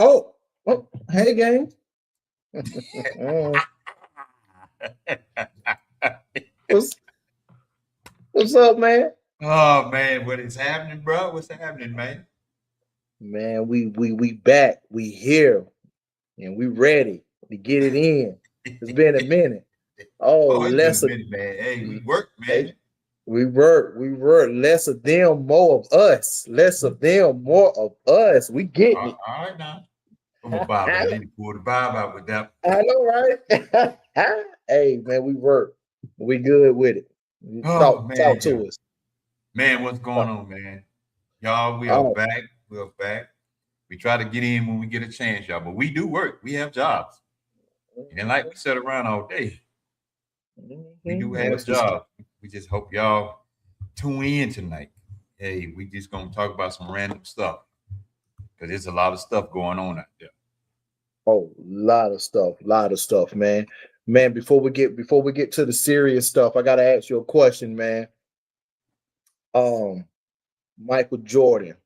Oh, hey, gang. what's what's up, man? Oh man, what is happening, bro? What's happening, man? Man, we back. We here, and we ready to get it in. It's been a minute. Oh, Oh, it's been a less of minute, man. Hey, we work, hey, man. we work. Less of them, more of us. Less of them, more of us. We getting it. All right now. I'm a Bible. I need to pull the Bible out with that. I know, right? Hey, man, we work. We good with it. Oh Talk man, yeah. to us. Man, what's going on, man? Y'all, we are Oh, back. We are back. We try to get in when we get a chance, y'all, but we do work. We have jobs. And like we sit around all day, we do have That's just jobs. We just hope y'all tune in tonight. Hey, we just gonna talk about some random stuff because there's a lot of stuff going on out there. oh, lot of stuff, man. Man, before we get to the serious stuff, I gotta ask you a question, man. Um, Michael Jordan,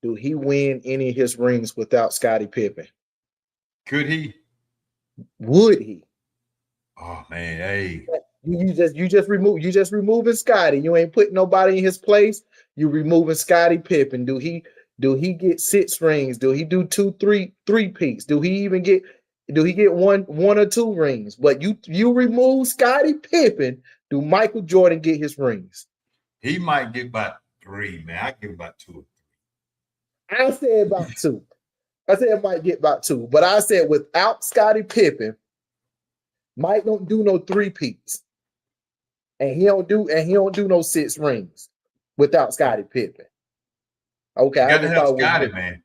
do he win any of his rings without Scottie Pippen? Could he? Would he? Oh man, hey, You just removing Scottie. You ain't putting nobody in his place. You removing Scottie Pippen. Do he get 6 rings? Do he do two, three peats? Do he get one or 2 rings? But you remove Scottie Pippen. Do Michael Jordan get his rings? he might get about 3, man. I give about 2. I said about 2. I said might get about 2, but I said without Scottie Pippen, Mike don't do no 3 peats, and he don't do no 6 rings without Scottie Pippen. Okay, You I got to just have thought it was Scotty, me. man.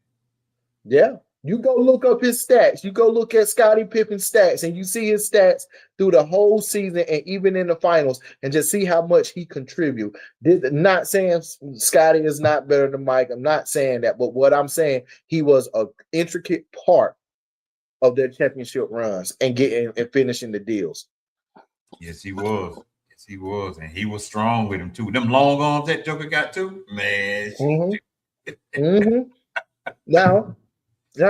Yeah. You go look up his stats. You go look at Scottie Pippen's stats, and you see his stats through the whole season and even in the finals, and just see how much he contribute. Not saying Scottie is not better than Mike. I'm not saying that, but what I'm saying, he was an intricate part of their championship runs and getting and finishing the deals. Yes, he was. Yes, he was, and he was strong with him too. Them long arms that Joker got too, man. hmm hmm Now,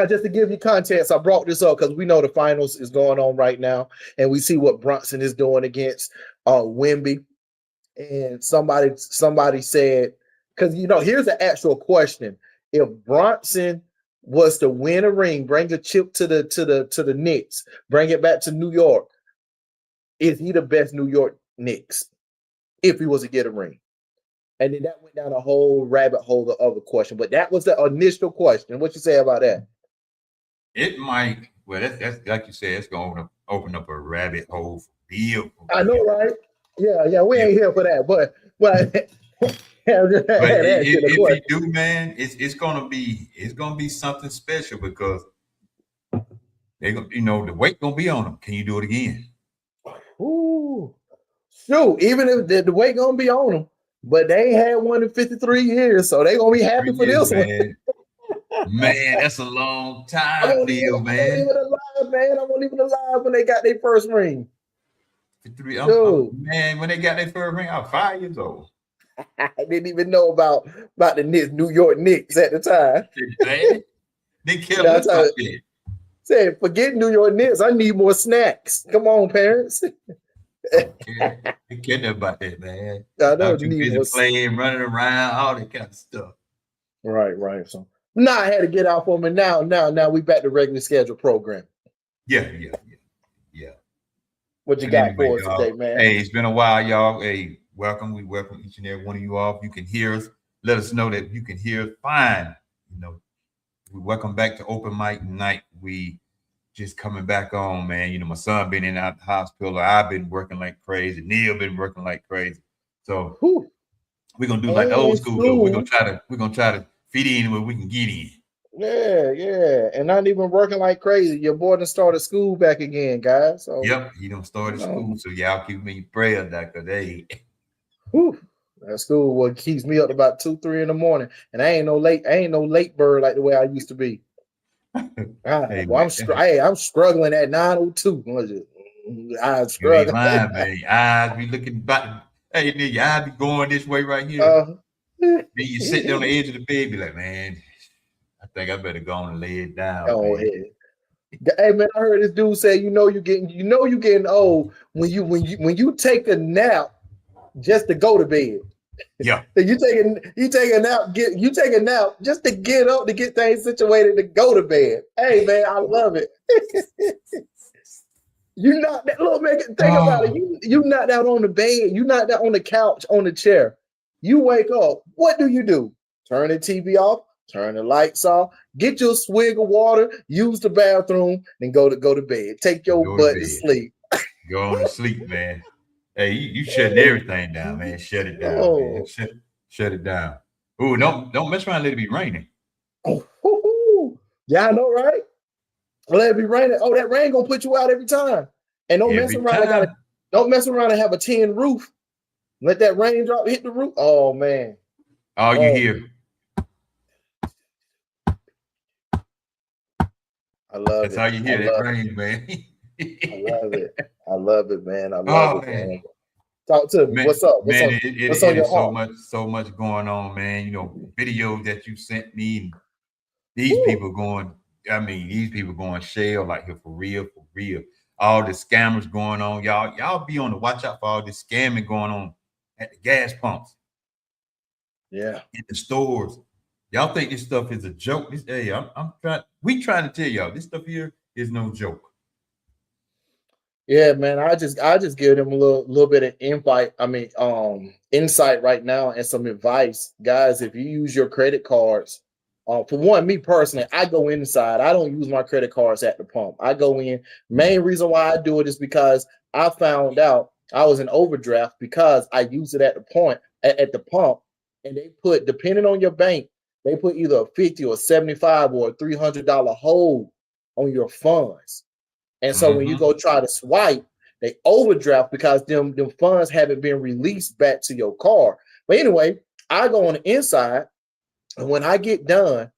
just to give you context, I brought this up because we know the finals is going on right now, and we see what Brunson is doing against Wemby. And somebody said, because here's the actual question: if Bronson was to win a ring, bring a chip to the Knicks, bring it back to New York, is he the best New York Knicks if he was to get a ring? And then that went down a whole rabbit hole of other question. But that was the initial question. What you say about that? It might. Well, that's like you said. It's going to open up a rabbit hole for Bill. I know, right? Yeah. We Yeah. ain't here for that. But But if he question. do, man, it's gonna be something special because they gonna the weight gonna be on him. Can you do it again? Ooh, shoot! Even if the weight gonna be on them, but they ain't had one in 53 years, so they gonna be happy 3 for years, this one. man. Man, that's a long I time, won't even, Bill, I won't man. even alive, man. I won't even alive when they got their first ring. 53. Dude, Man, when they got their first ring, I was 5 years old. I didn't even know about the Knicks, New York Knicks at the time. Man, they care That's much how about that. said, forget New York Knicks. I need more snacks. Come on, parents. Okay. They care nothing about that, man. I I'm don't too need busy more. playing, running around, all that kind of stuff. Right. So now I had to get off on me. Now we back to regular schedule program. Yeah. What you But got anyway, for us today, y'all, man? hey, it's been a while, y'all. Hey, welcome. We welcome each and every one of you all. You can hear us. Let us know that you can hear us fine. We welcome back to Open Mic Night. We just coming back on, man. My son been in and out the hospital. I've been working like crazy. Neil been working like crazy. So Whew. we're gonna do like the old And school though. We're gonna school. try to fit in where we can get in. Yeah. And not even working like crazy. Your boy done started school back again, guys. So, Yep, he don't start at school. So y'all keep me in prayer, Doctor. Hey. whew, that school what keeps me up about 2, 3 in the morning. And I ain't no late bird like the way I used to be. Hey, Well, man. I'm struggling at 9:02. I'm You ain't struggling. lying, man. Your eyes be looking back. Hey, nigga, your eyes be going this way right here. uh, Then you sit there on the edge of the bed, be like, man, I think I better go on and lay it down, Go man. ahead. Hey man, I heard this dude say, you're getting old when you take a nap just to go to bed. Yeah. You take a nap just to get up to get things situated to go to bed. Hey man, I love it. You knocked that little man. Think about it. You knocked out on the bed. You knocked out on the couch, on the chair. You wake up. What do? Turn the TV off. Turn the lights off. Get your swig of water. Use the bathroom. Then go to bed. Take your butt to sleep. Go on to sleep, man. Hey, you shutting everything down, man. Shut it down, man. Shut it down. Ooh, don't mess around and let it be raining. Yeah, I know, right? Let it be raining. Oh, that rain gonna put you out every time. And don't mess around and have a tin roof. Let that raindrop hit the roof. Oh man. All you hear. I love That's it. how you hear that rain, man. I love it. I love it, man. I love it, man. Talk to me. Man, what's up? Man, what's on it your is heart? so much going on, man. You know, videos that you sent me, and these people going shell like here for real, for real. All the scammers going on, y'all be on the watch out for all this scamming going on at the gas pumps. Yeah, in the stores. Y'all think this stuff is a joke? We trying to tell y'all this stuff here is no joke. Yeah, man. I just give them a little bit of insight right now and some advice, guys. If you use your credit cards, for one, me personally, I go inside. I don't use my credit cards at the pump. I go in. Main reason why I do it is because I found out I was in overdraft because I use it at the pump, and they put, depending on your bank, they put either a 50 or 75 or a $300 hold on your funds. And so when you go try to swipe, they overdraft because them funds haven't been released back to your card. But anyway, I go on the inside, and when I get done,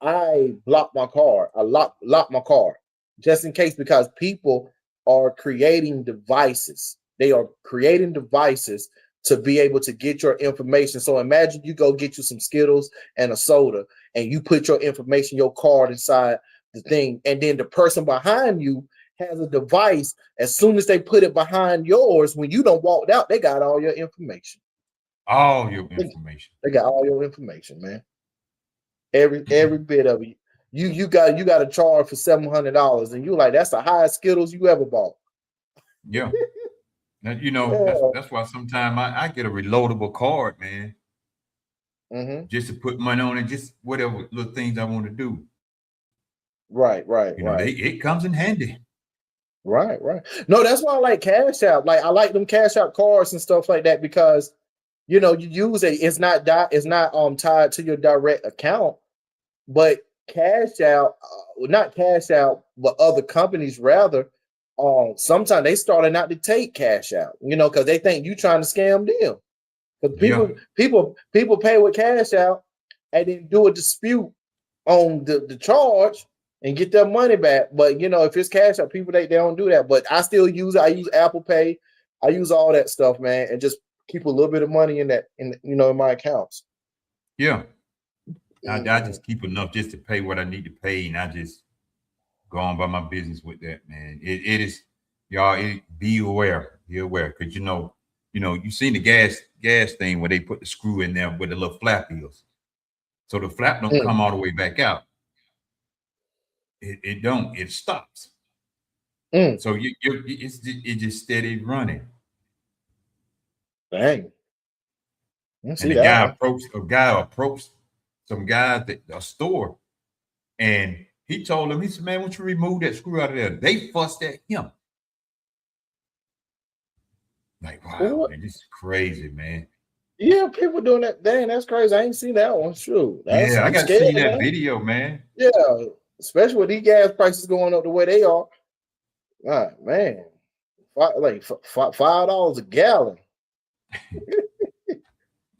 I block my card. I lock my card just in case, because people are creating devices. They are creating devices to be able to get your information. So imagine you go get you some Skittles and a soda, and you put your information, your card inside the thing, and then the person behind you has a device. As soon as they put it behind yours, when you don't walked out, they got all your information. All your information. They got all your information, man. Every bit of it. You got a charge for $700, and you're like, that's the highest Skittles you ever bought. Yeah. Now, that's why sometimes I get a reloadable card, man. Just to put money on it, just whatever little things I want to do. Right. It comes in handy. Right. No, that's why I like Cash App. Like, I like them Cash App cards and stuff like that, because you use it's not tied to your direct account, but Cash App, not Cash App, but other companies rather. Sometimes they starting not to take Cash Out, because they think you trying to scam them. Because people pay with Cash Out and then do a dispute on the charge and get their money back. But if it's Cash Out, people they don't do that. But I still use Apple Pay. I use all that stuff, man, and just keep a little bit of money in my accounts. Yeah. I just keep enough just to pay what I need to pay, and I just go on by my business with that, man. It is, y'all. Be aware, because you seen the gas thing where they put the screw in there where the little flap is, so the flap don't come all the way back out. It don't. It stops. So it's just steady running. Dang. And the guy approached some guys at a store, and he told him, he said, man, why don't you remove that screw out of there? They fussed at him. Like, wow, man, this is crazy, man. Yeah, people doing that. Dang, that's crazy. I ain't seen that one. Shoot. I got to see that video, man. Yeah, especially with these gas prices going up the way they are. Man, like $5 a gallon.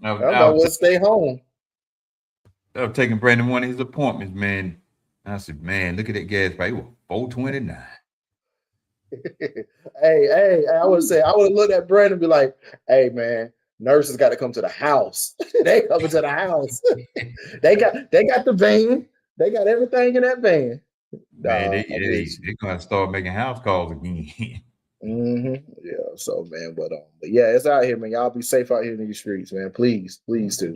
I might well stay home. I was taking Brandon one of his appointments, man. I said, man, look at that gas price. It was $4.29. Hey, I would have looked at Brandon and be like, hey, man, Nurses got to come to the house. They coming to the house. they got the van. They got everything in that van. Man, Nah, I'm with you. they're gonna start making house calls again. Yeah. So man, but yeah, it's out here, man. Y'all be safe out here in these streets, man. Please do.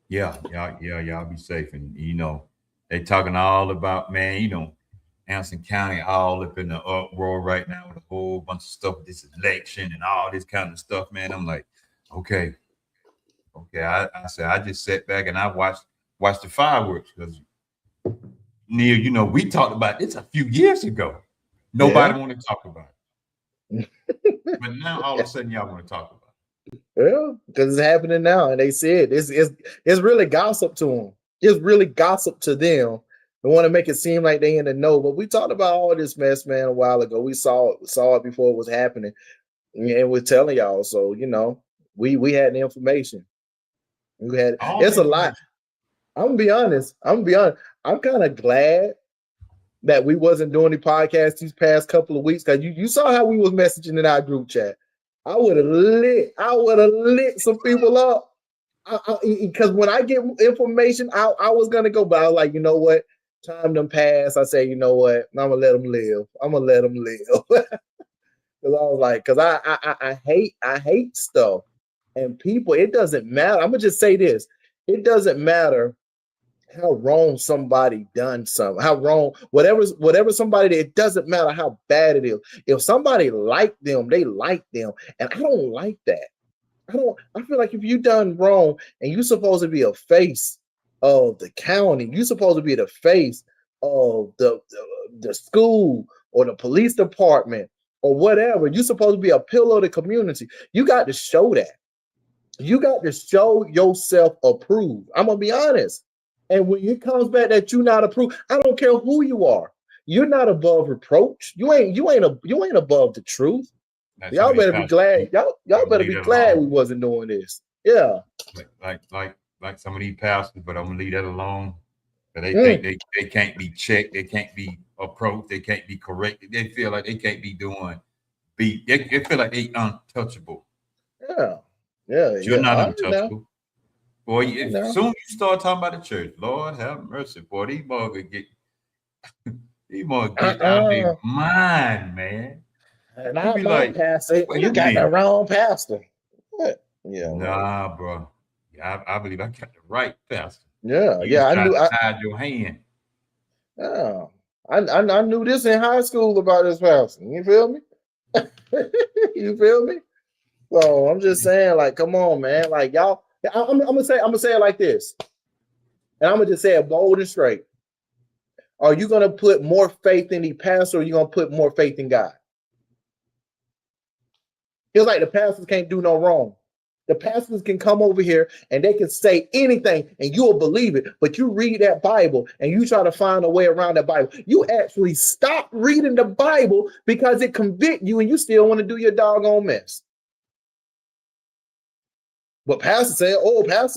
Yeah, y'all be safe. And they talking all about, man, Anderson County all up in the uproar right now with a whole bunch of stuff with this election and all this kind of stuff, man. I'm like, okay. I said I just sat back and I watched the fireworks because Neil, we talked about this a few years ago. Nobody want to talk about it. But now all of a sudden y'all want to talk about it. Yeah, because it's happening now, and they said it's really gossip to them. It's really gossip to them. They want to make it seem like they in the know, but we talked about all this mess, man, a while ago. We saw it before it was happening, and we're telling y'all. So we had the information. We had it's a lot. I'm gonna be honest. I'm kind of glad that we wasn't doing the podcast these past couple of weeks because you saw how we was messaging in our group chat. I would have lit some people up. Because when I get information, I was gonna go, but I was like, you know what? Time them pass. I say, you know what? I'm gonna let them live. Because I was like, because I hate stuff and people. It doesn't matter. I'm gonna just say this. It doesn't matter how wrong somebody done something, how wrong, whatever somebody did, it doesn't matter how bad it is. If somebody liked them, they like them. And I don't like that. I feel like if you done wrong and you're supposed to be a face of the county, you're supposed to be the face of the school or the police department or whatever. You're supposed to be a pillar of the community. You got to show that. You got to show yourself approved. I'm gonna be honest. And when it comes back that you're not approved, I don't care who you are. You're not above reproach. You ain't above the truth. Y'all better be glad. Y'all better be glad we wasn't doing this. Yeah. Like some of these pastors, but I'm gonna leave that alone. But they think they can't be checked, they can't be approached, they can't be corrected. They feel like they can't be they feel like they untouchable. Yeah. But you're not untouchable. Boy, as soon as you start talking about the church, Lord have mercy, boy, these boys get out their mind, man. And I be like, pastor, you got the wrong pastor. What? Yeah. Nah, bro. Yeah, I believe I got the right pastor. Yeah, I knew. I tied your hand. Yeah, I knew this in high school about this pastor. You feel me? You feel me? So I'm just saying, like, come on, man. Like y'all, I'm gonna say it like this, and I'm gonna just say it bold and straight. Are you gonna put more faith in the pastor, or are you gonna put more faith in God? It's like the pastors can't do no wrong. The pastors can come over here and they can say anything and you'll believe it. But you read that Bible and you try to find a way around that Bible. You actually stop reading the Bible because it convicts you and you still want to do your doggone mess. But pastor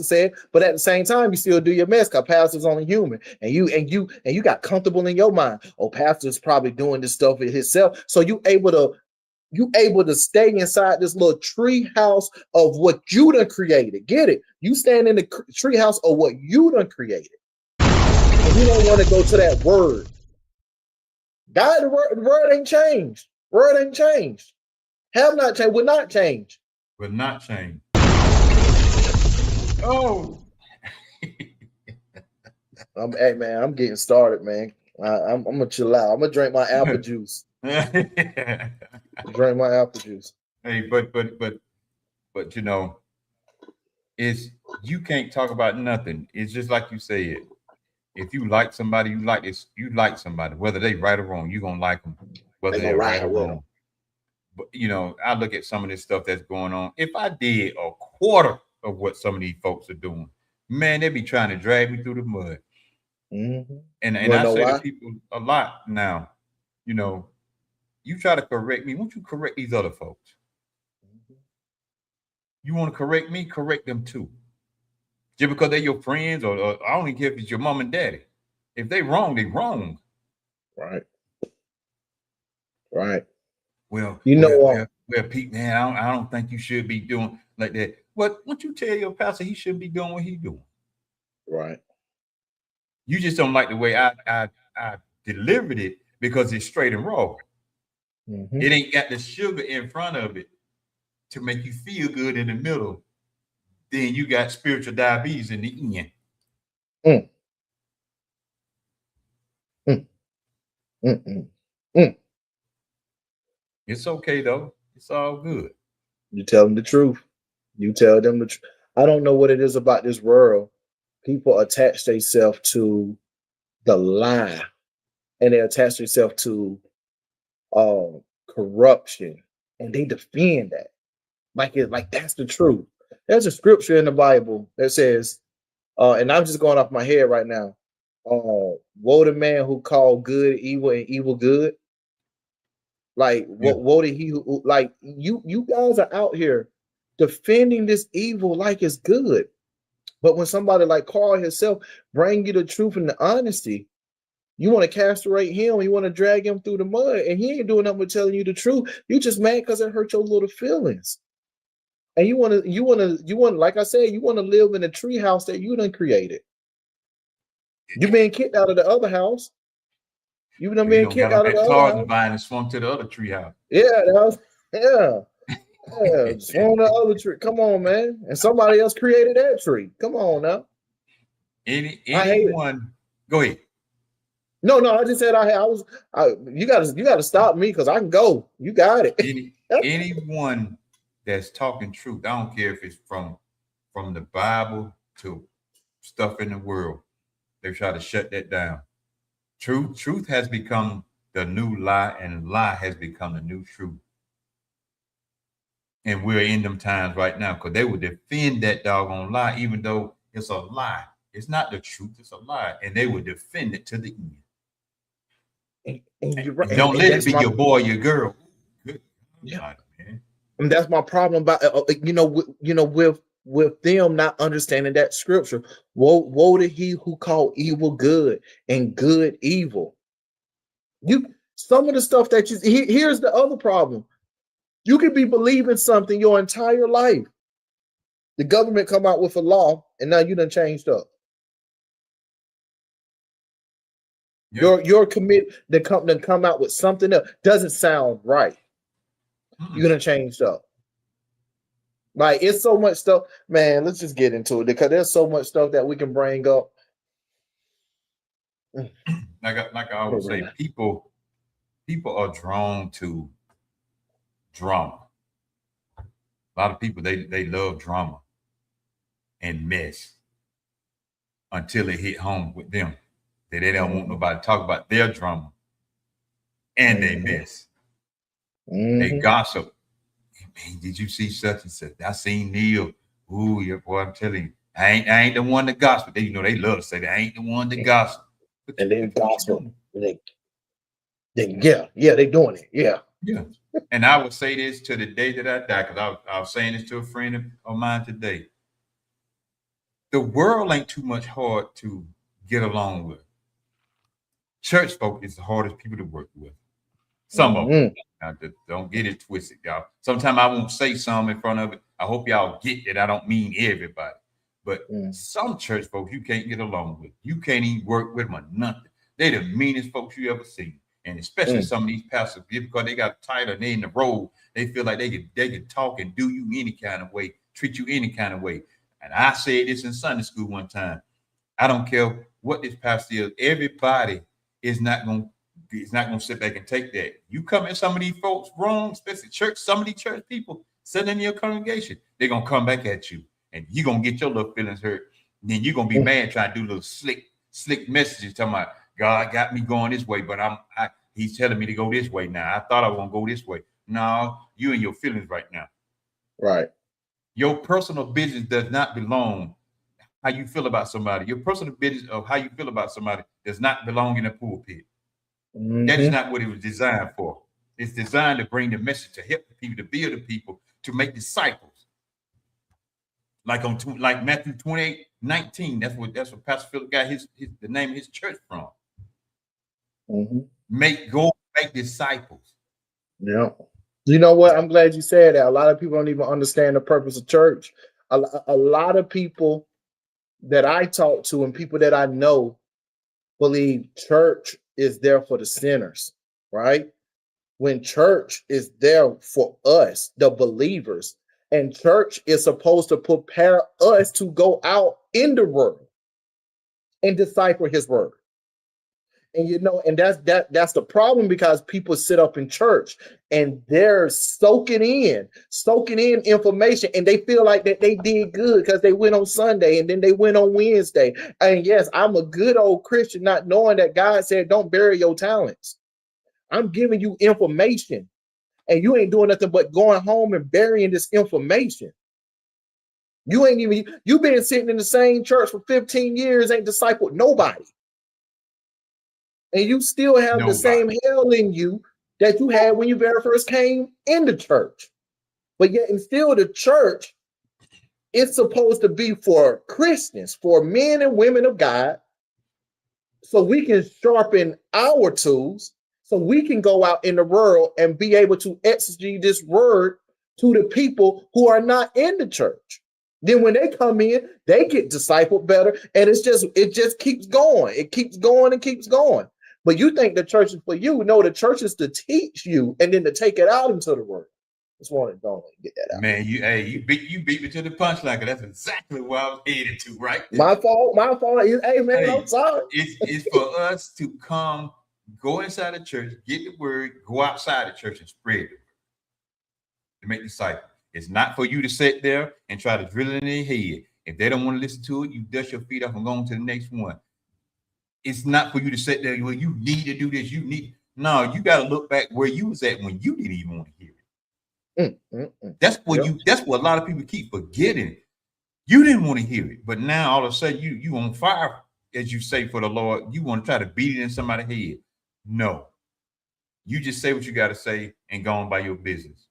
said, but at the same time, you still do your mess because pastor's only human. And you got comfortable in your mind. Oh, pastor's probably doing this stuff himself. So you able to stay inside this little tree house of what you done created. Get it? You stand in the tree house of what you done created. And you don't want to go to that word. God, the word ain't changed. Word ain't changed. Have not changed. Will not change. Will not change. Oh. Hey, man, I'm getting started, man. I'm going to chill out. I'm going to drink my apple juice. Drink my apple juice. Hey, but you can't talk about nothing. It's just like you said. If you like somebody, you like somebody, whether they right or wrong, you're gonna like them, whether they're right or wrong. But I look at some of this stuff that's going on. If I did a quarter of what some of these folks are doing, man, they'd be trying to drag me through the mud. Mm-hmm. And I say to people a lot now, you try to correct me. Won't you correct these other folks? Mm-hmm. You want to correct me? Correct them too. Just because they're your friends, or I don't even care if it's your mom and daddy. If they wrong, they wrong. Right. Right. Well, Well, Pete, man, I don't think you should be doing. like that. But once you tell your pastor he shouldn't be doing what he's doing, Right. you just don't like the way I delivered it because it's straight and raw. Mm-hmm. It ain't got the sugar in front of it to make you feel good in the middle. Then you got spiritual diabetes in the end. Mm. Mm. Mm. Mm. Mm. It's okay though. It's all good. You tell them the truth. You tell them the truth. I don't know what it is about this world. People attach themselves to the lie, and they attach themselves to corruption, and they defend that like that's the truth. There's a scripture in the Bible that says, and I'm just going off my head right now. Woe to man who called good evil and evil good. Like Yeah. woe to he who like you guys are out here defending this evil like it's good. But when somebody like Carl himself bring you the truth and the honesty, you want to castrate him, you want to drag him through the mud, and he ain't doing nothing but telling you the truth. You just mad because it hurt your little feelings. And like I said, you want to live in a tree house that you done created. You been kicked out of the other house. You done been Got kicked on out of the that other Tarzan house. vine and swung to the other tree house. Yeah, yeah. Swung the other tree. Come on, man. And somebody else created that tree. Come on now. I hate it. Anyone, go ahead. No, I just said you gotta stop me because I can go. You got it. Anyone that's talking truth, I don't care if it's from the Bible to stuff in the world, they try to shut that down. Truth has become the new lie, and lie has become the new truth. And we're in them times right now because they would defend that doggone lie, even though it's a lie. It's not the truth, it's a lie. And they would defend it to the end. And you're right. And don't let it be your boy or your girl. Good yeah. God, man. And that's my problem about with them not understanding that scripture. Woe to he who called evil good and good evil. Some of the stuff that here's the other problem. You could be believing something your entire life. The government come out with a law, and now you done changed up. Yeah. Your commit the company come out with something else doesn't sound right. You're gonna change up. Like it's so much stuff, man. Let's just get into it because there's so much stuff that we can bring up. Like I always say, people are drawn to drama. A lot of people they love drama and mess until it hit home with them. That they don't want nobody to talk about their drama and they mess. They gossip. Man, did you see such and such? I seen Neil. Ooh, yeah, boy, I'm telling you, I ain't the one to gossip. They love to say that I ain't the one to gossip. But and they gossip. Yeah, they doing it. Yeah. Yeah. And I would say this to the day that I die, because I was saying this to a friend of mine today. The world ain't too much hard to get along with. Church folk is the hardest people to work with. Some of them. Now, don't get it twisted, y'all. Sometimes I won't say some in front of it. I hope y'all get that I don't mean everybody. But some church folks you can't get along with. You can't even work with them or nothing. They the meanest folks you ever seen. And especially some of these pastors, because they got a title and they in the role, they feel like they could talk and do you any kind of way, treat you any kind of way. And I said this in Sunday school one time. I don't care what this pastor is. Everybody is not going to sit back and take that. You come at some of these folks wrong, especially church, some of these church people sitting in your congregation, they're going to come back at you. And you're going to get your little feelings hurt. And then you're going to be mad trying to do little slick messages talking about, God got me going this way, but he's telling me to go this way now. I thought I was going to go this way. No, you in your feelings right now. Right. Your personal business does not belong how you feel about somebody. Your personal business of how you feel about somebody does not belong in a pulpit. That is not what it was designed for. It's designed to bring the message to help the people, to build the people, to make disciples. Like Matthew 28:19. That's what Pastor Philip got the name of his church from. Make disciples. Yeah. You know what? I'm glad you said that. A lot of people don't even understand the purpose of church. A lot of people that I talk to and people that I know believe church is there for the sinners, right? When church is there for us, the believers, and church is supposed to prepare us to go out in the world and decipher his word. And and that's the problem, because people sit up in church and they're soaking in information, and they feel like that they did good because they went on Sunday and then they went on Wednesday. And yes, I'm a good old Christian, not knowing that God said don't bury your talents. I'm giving you information, and you ain't doing nothing but going home and burying this information. You've been sitting in the same church for 15 years, ain't discipled nobody. And you still have the same hell in you that you had when you very first came in the church. But yet, and still, the church is supposed to be for Christians, for men and women of God, so we can sharpen our tools, so we can go out in the world and be able to exegete this word to the people who are not in the church. Then when they come in, they get discipled better, and it just keeps going. It keeps going and keeps going. But you think the church is for you? No, the church is to teach you and then to take it out into the world. Just want to don't get that out. Man, you beat me to the punchline. That's exactly where I was headed to, right? My fault. Hey man, I'm sorry. It's for us to go inside the church, get the word, go outside the church and spread it to make disciples. It's not for you to sit there and try to drill it in their head. If they don't want to listen to it, you dust your feet off and go on to the next one. It's not for you to sit there, well, you need to do this. No, you got to look back where you was at when you didn't even want to hear it. That's what a lot of people keep forgetting. You didn't want to hear it, but now all of a sudden you on fire, as you say, for the Lord. You want to try to beat it in somebody's head. No. You just say what you got to say and go on by your business.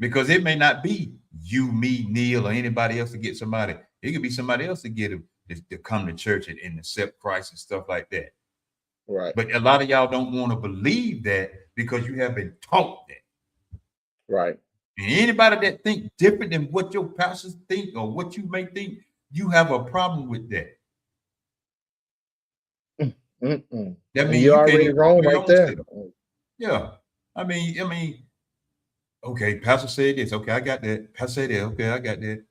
Because it may not be you, me, Neil, or anybody else to get somebody. It could be somebody else to get them to come to church and accept Christ and stuff like that. Right. But a lot of y'all don't want to believe that because you have been taught that. Right. And anybody that think different than what your pastors think or what you may think, you have a problem with that. That means you're already wrong right there. Yeah. I mean, okay, pastor said this. Okay, I got that. Pastor said that. Okay, I got that.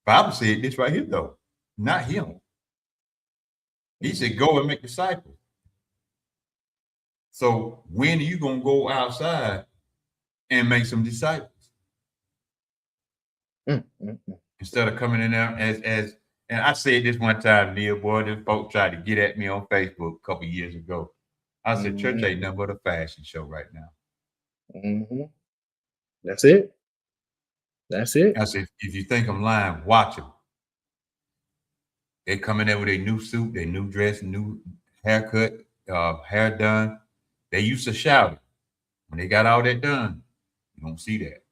Bible said this right here, though. Not him. He said, go and make disciples. So when are you going to go outside and make some disciples? Instead of coming in there as and I said this one time, Neil, boy, this folks tried to get at me on Facebook a couple years ago. I said, church ain't nothing but a fashion show right now. That's it. That's it. I said, if you think I'm lying, watch them. They come in there with a new suit, their new dress, new haircut, hair done. They used to shout it. When they got all that done, you don't see that.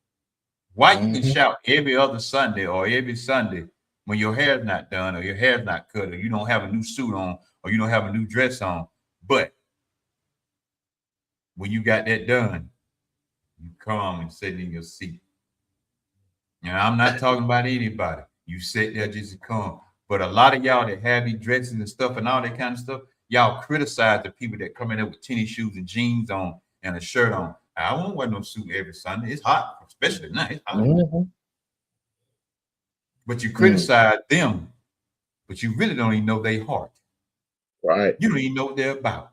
Why you can shout every other Sunday or every Sunday when your hair's not done or your hair's not cut or you don't have a new suit on or you don't have a new dress on, but when you got that done, you come and sit in your seat. And I'm not talking about anybody. You sit there just to come. But a lot of y'all that have these dresses and stuff and all that kind of stuff, y'all criticize the people that come in there with tennis shoes and jeans on and a shirt on. I won't wear no suit every Sunday. It's hot, especially now. It's hot. But you criticize them, but you really don't even know their heart. Right. You don't even know what they're about.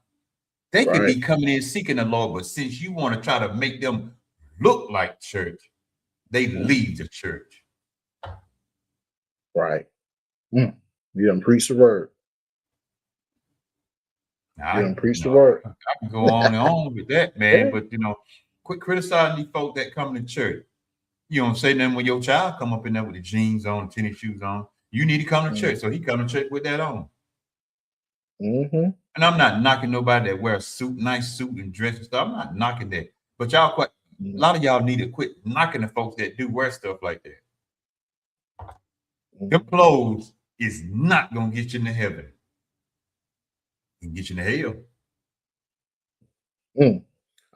They could be coming in seeking the Lord, but since you want to try to make them look like church, they leave the church. Right. You done preach the word. You done preach the word. I can go on and on with that, man. Yeah. But quit criticizing these folks that come to church. You don't say nothing when your child come up in there with the jeans on, tennis shoes on. You need to come to church, so he come to church with that on. And I'm not knocking nobody that wear a suit, nice suit and dress and stuff. I'm not knocking that. But y'all a lot of y'all need to quit knocking the folks that do wear stuff like that. Your clothes is not gonna get you into heaven. It can get you into hell.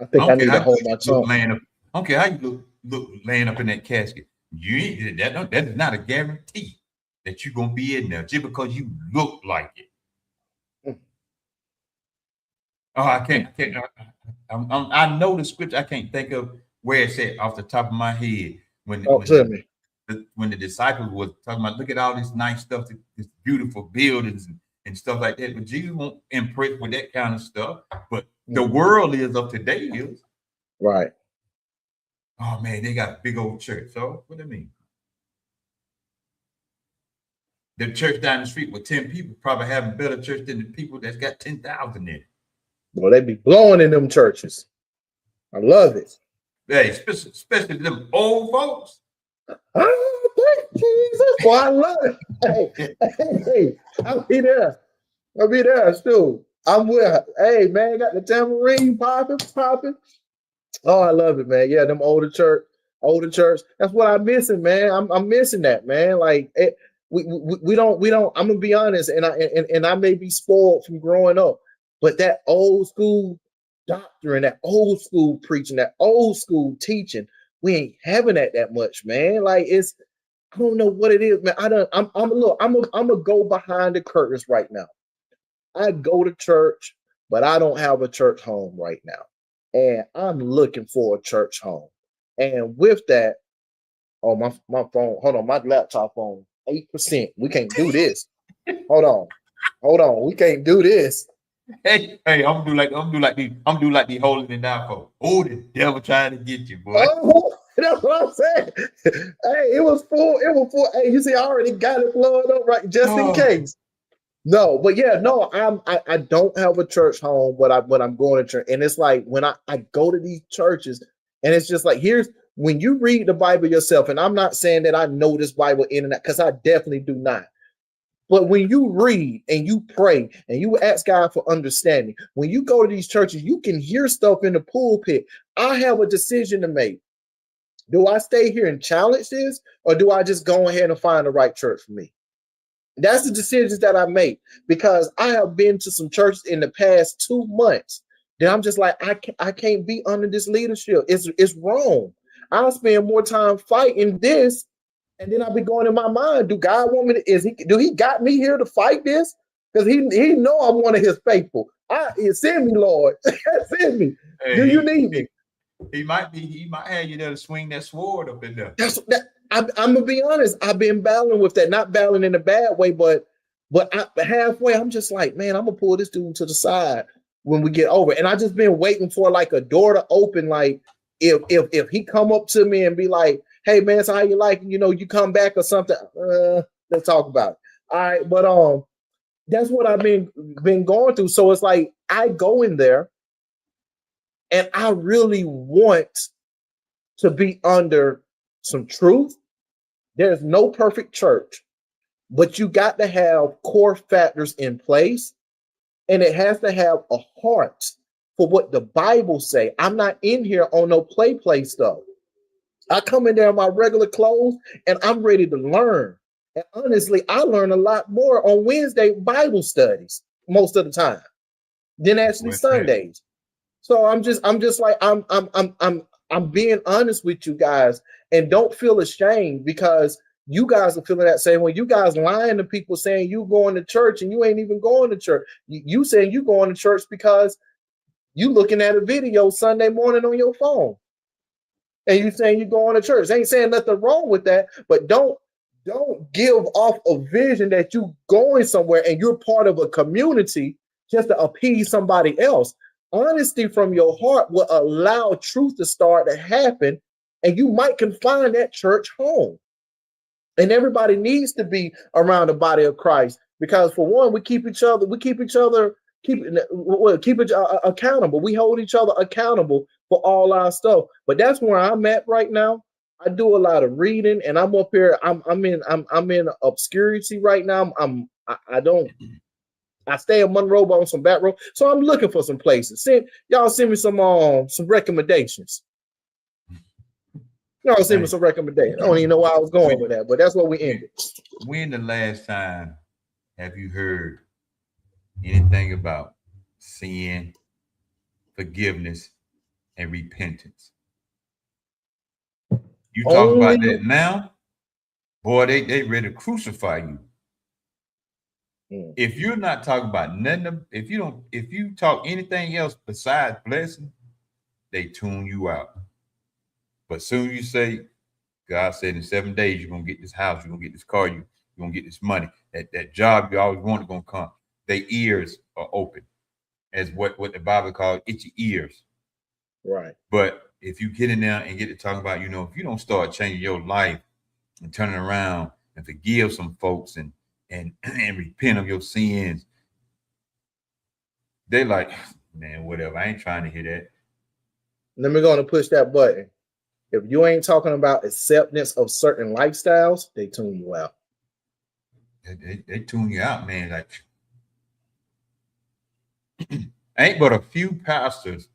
I think I need to hold my tongue. I don't care how you look laying up in that casket. You ain't that is not a guarantee that you're gonna be in there just because you look like it. Oh, I can't. I know the scripture. I can't think of where it said off the top of my head when Oh, tell me. when the disciples was talking about, look at all this nice stuff, this beautiful buildings and stuff like that. But Jesus won't impress with that kind of stuff. But the world is of today is right. Oh man, they got a big old church. So what do you mean? The church down the street with 10 people probably having better church than the people that's got 10,000 in it. Well, they be blowing in them churches. I love it. Hey, especially them old folks. Oh, thank Jesus. Well, I love it. Hey, I'll be there. I'll be there, too. I'm with. Hey, man, got the tambourine popping. Oh, I love it, man. Yeah, them older church. That's what I'm missing, man. I'm missing that, man. Like we don't. I'm gonna be honest, and I may be spoiled from growing up, but that old school doctrine, that old school preaching, that old school teaching, we ain't having that much, man. Like I don't know what it is, man. I'm gonna go behind the curtains right now. I go to church, but I don't have a church home right now. And I'm looking for a church home. And with that, oh, my phone, hold on, my laptop on 8%. We can't do this. Hold on. We can't do this. Hey, I'm gonna do like the holding it down for. Oh, the devil trying to get you, boy. Oh, that's what I'm saying. Hey, it was full. Hey, you see, I already got it plugged up right just in case. No, but yeah, no, I don't have a church home, but I'm going to church. And it's like when I go to these churches, and it's just like, here's when you read the Bible yourself, and I'm not saying that I know this Bible in and out, because I definitely do not. But when you read and you pray and you ask God for understanding, when you go to these churches, you can hear stuff in the pulpit. I have a decision to make. Do I stay here and challenge this, or do I just go ahead and find the right church for me? That's the decisions that I make, because I have been to some churches in the past 2 months that I'm just like, I can't be under this leadership. It's wrong. I'll spend more time fighting this, and then I'll be going in my mind, do God want me to, do he got me here to fight this? Because he know I'm one of his faithful. Send me, Lord. Send me. Hey, do you need me? He might have you there to swing that sword up in there. I'm gonna be honest. I've been battling with that, not battling in a bad way, but halfway, I'm just like, man, I'm gonna pull this dude to the side when we get over. And I just been waiting for like a door to open. Like if he come up to me and be like, hey man, so how you like, you come back or something. Let's talk about it. All right, but that's what I've been going through. So it's like I go in there and I really want to be under some truth. There's no perfect church, but you got to have core factors in place, and it has to have a heart for what the Bible say. I'm not in here on no play stuff. I come in there in my regular clothes, and I'm ready to learn. And honestly, I learn a lot more on Wednesday Bible studies most of the time than actually Sundays. So I'm just like I'm being honest with you guys, and don't feel ashamed, because you guys are feeling that same way. You guys lying to people saying you going to church and you ain't even going to church. You saying you going to church because you looking at a video Sunday morning on your phone, and you saying you going to church. I ain't saying nothing wrong with that, but don't give off a vision that you going somewhere and you're part of a community just to appease somebody else. Honesty from your heart will allow truth to start to happen, and you might can find that church home. And everybody needs to be around the body of Christ, because for one, we keep each other accountable. We hold each other accountable for all our stuff. But that's where I'm at right now. I do a lot of reading, and I'm up here. I'm in obscurity right now. I stay in Monroe on some back road, so I'm looking for some places. Send me some recommendations. Y'all send me some recommendations. I don't even know where I was going with that, but that's what we ended. When the last time have you heard anything about sin, forgiveness, and repentance? You talk about Only. that now, boy, they ready to crucify you. Mm, If you're not talking about nothing, if you talk anything else besides blessing, they tune you out. But soon you say, God said in 7 days you're gonna get this house, you're gonna get this car, you're gonna get this money, that job you always wanted gonna come. Their ears are open, as what the Bible calls itchy ears. right. But if you get in there and get to talking about, if you don't start changing your life and turning around and forgive some folks and and repent of your sins, they like, man, whatever. I ain't trying to hear that. Let me go and push that button. If you ain't talking about acceptance of certain lifestyles, they tune you out. They tune you out, man. Like, ain't but a few pastors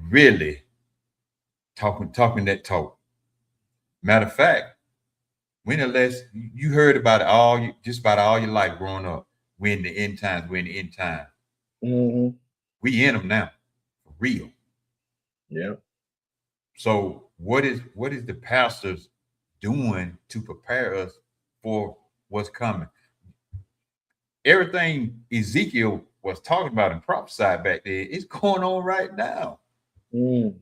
really talking that talk. Matter of fact, when the last you heard about it just about all your life growing up, we're in the end times, we're in the end time. Mm-hmm. We in them now, for real. Yeah. So what is the pastors doing to prepare us for what's coming? Everything Ezekiel was talking about and prophesied back then, it's going on right now. Mm.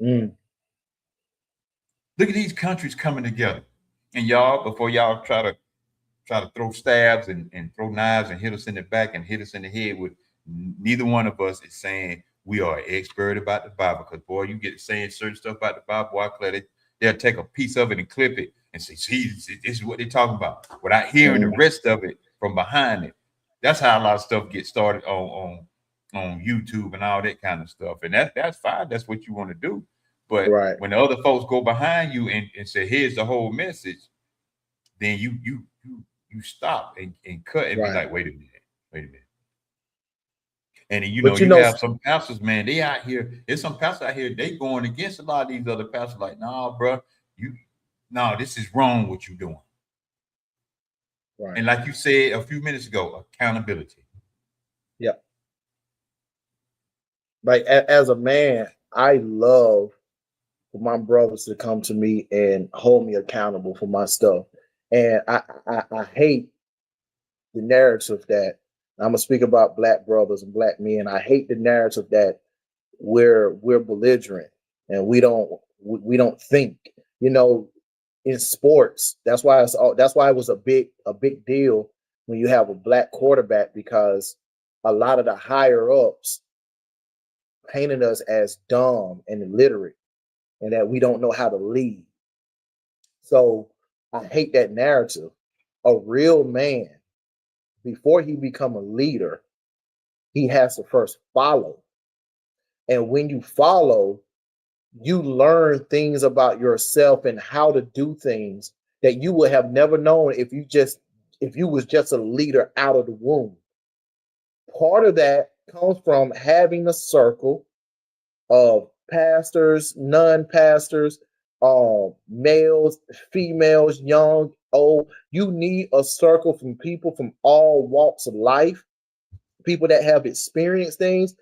Mm. Look at these countries coming together. And y'all, before y'all try to throw stabs and throw knives and hit us in the back and hit us in the head with, neither one of us is saying we are expert about the Bible. Because boy, you get saying certain stuff about the Bible, boy, they'll take a piece of it and clip it and say, see, this is what they're talking about, without hearing the rest of it from behind it. That's how a lot of stuff gets started on YouTube and all that kind of stuff. And that's fine. That's what you want to do. But Right. when the other folks go behind you and say, here's the whole message, then you stop and cut and be Right. like, wait a minute. And then, But you have some pastors, man, they out here, there's some pastors out here, they going against a lot of these other pastors, like, nah, bro, this is wrong what you're doing. Right. And like you said a few minutes ago, accountability. Yeah. Like as a man, I love for my brothers to come to me and hold me accountable for my stuff. And I hate the narrative that I'm gonna speak about black brothers and black men. I hate the narrative that we're belligerent and we don't think. In sports, that's why it was a big deal when you have a black quarterback, because a lot of the higher ups painted us as dumb and illiterate and that we don't know how to lead. So I hate that narrative. A real man, before he become a leader, he has to first follow. And when you follow, you learn things about yourself and how to do things that you would have never known if you was just a leader out of the womb. Part of that comes from having a circle of pastors, non-pastors, males, females, young, old. You need a circle from people from all walks of life, people that have experienced things.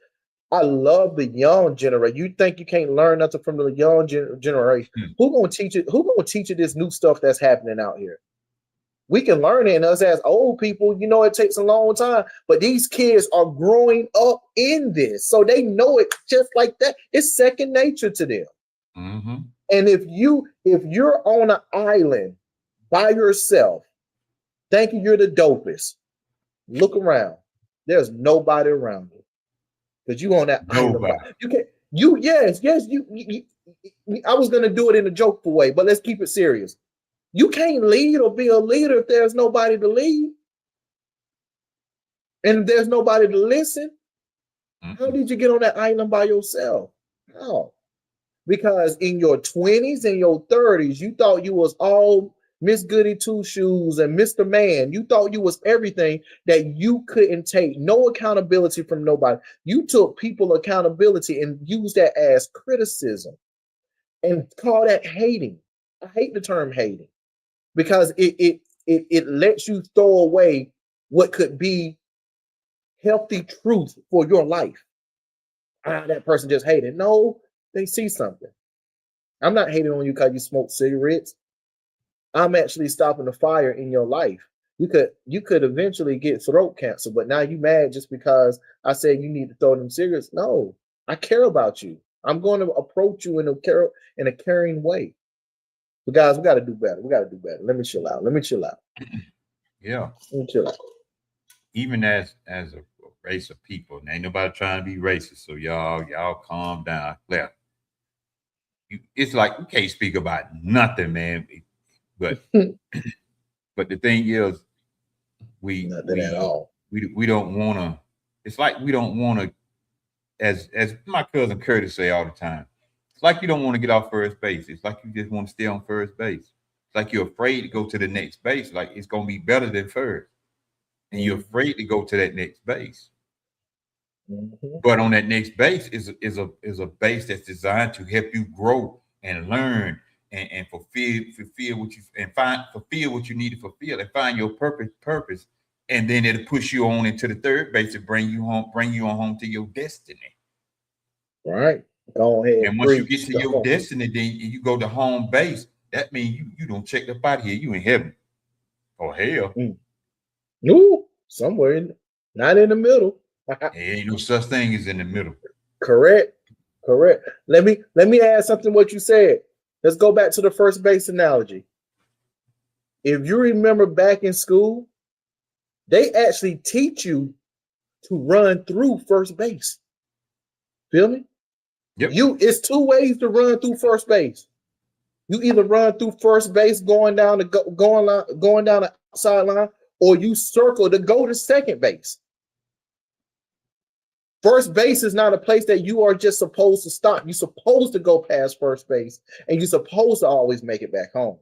I love the young generation. You think you can't learn nothing from the young generation? Who gonna teach it? Who gonna teach you this new stuff that's happening out here? We can learn it, and us as old people, it takes a long time. But these kids are growing up in this, so they know it just like that. It's second nature to them. Mm-hmm. And if you're on an island by yourself, thinking you're the dopest, look around. There's nobody around you because you on that island. You can't. Yes. I was gonna do it in a jokeful way, but let's keep it serious. You can't lead or be a leader if there's nobody to lead. And if there's nobody to listen, how did you get on that island by yourself? How? Because in your 20s and your 30s, you thought you was all Miss Goody Two Shoes and Mr. Man. You thought you was everything, that you couldn't take no accountability from nobody. You took people accountability and used that as criticism and call that hating. I hate the term hating, because it lets you throw away what could be healthy truth for your life. That person just hated. No, they see something. I'm not hating on you because you smoke cigarettes. I'm actually stopping the fire in your life. You could eventually get throat cancer, but now you mad just because I said you need to throw them cigarettes. No, I care about you. I'm going to approach you in a caring way. But guys, we got to do better. We got to do better. Let me chill out. Let me chill out. Yeah. Let me chill out. Even as a race of people, and ain't nobody trying to be racist. So y'all calm down. Yeah. It's like we can't speak about nothing, man. But but the thing is, Nothing at all. we don't want to. It's like we don't want to, as my cousin Curtis say all the time. It's like you don't want to get off first base. It's like you just want to stay on first base. It's like you're afraid to go to the next base. Like it's gonna be better than first, and you're afraid to go to that next base. Mm-hmm. But on that next base is a base that's designed to help you grow and learn and fulfill what you and fulfill what you need to fulfill and find your purpose, and then it'll push you on into the third base to bring you on home to your destiny. Right. Go ahead. And once you get to your destiny, then you go to home base. That means you don't check up out here. You in heaven or hell. No, somewhere not in the middle. There ain't no such thing as in the middle. Correct. Let me add something what you said. Let's go back to the first base analogy. If you remember back in school, they actually teach you to run through first base. Feel me? Yep. It's two ways to run through first base. You either run through first base going down the outside line, or you circle to go to second base. First base is not a place that you are just supposed to stop. You're supposed to go past first base, and you're supposed to always make it back home.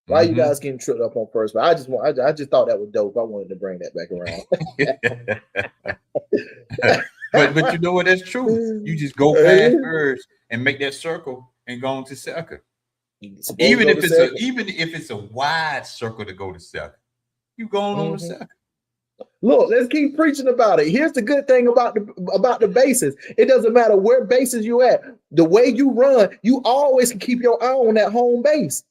Why you guys getting tripped up on first base? I just thought that was dope. I wanted to bring that back around. but you know what? That's true. You just go past first and make that circle and go on to second. Even if it's a wide circle to go to second, you going on to second. Look, let's keep preaching about it. Here's the good thing about the bases. It doesn't matter where bases you at. The way you run, you always can keep your eye on that home base.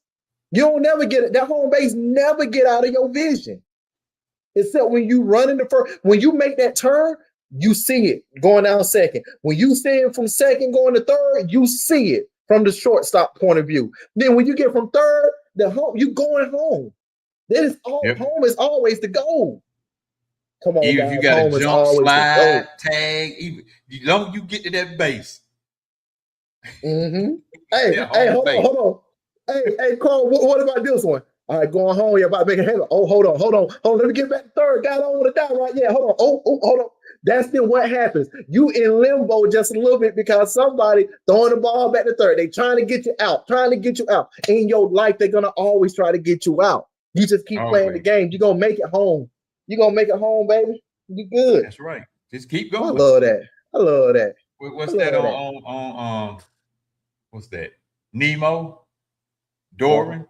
You don't never get it. That home base never get out of your vision. Except when you run in the first, when you make that turn, you see it going down second. When you stand from second going to third, you see it from the shortstop point of view. Then when you get from third, you going home. That is all. Yep. Home is always the goal. Come on, even guys. If you got to jump, slide, tag, even long you get to that base. Hey, hold on. Hey, Carl, what about this one? All right, going home. You're about to make a head. Oh, hold on. Let me get back to third. God, I don't want to die right yet. Hold on. Oh, hold on. That's then what happens. You in limbo just a little bit because somebody throwing the ball back to third. They trying to get you out. In your life, they're gonna always try to get you out. You just keep playing the game. You're gonna make it home. You're gonna make it home, baby. You good. That's right. Just keep going. I love that. What's that on what's that? Nemo? Doran?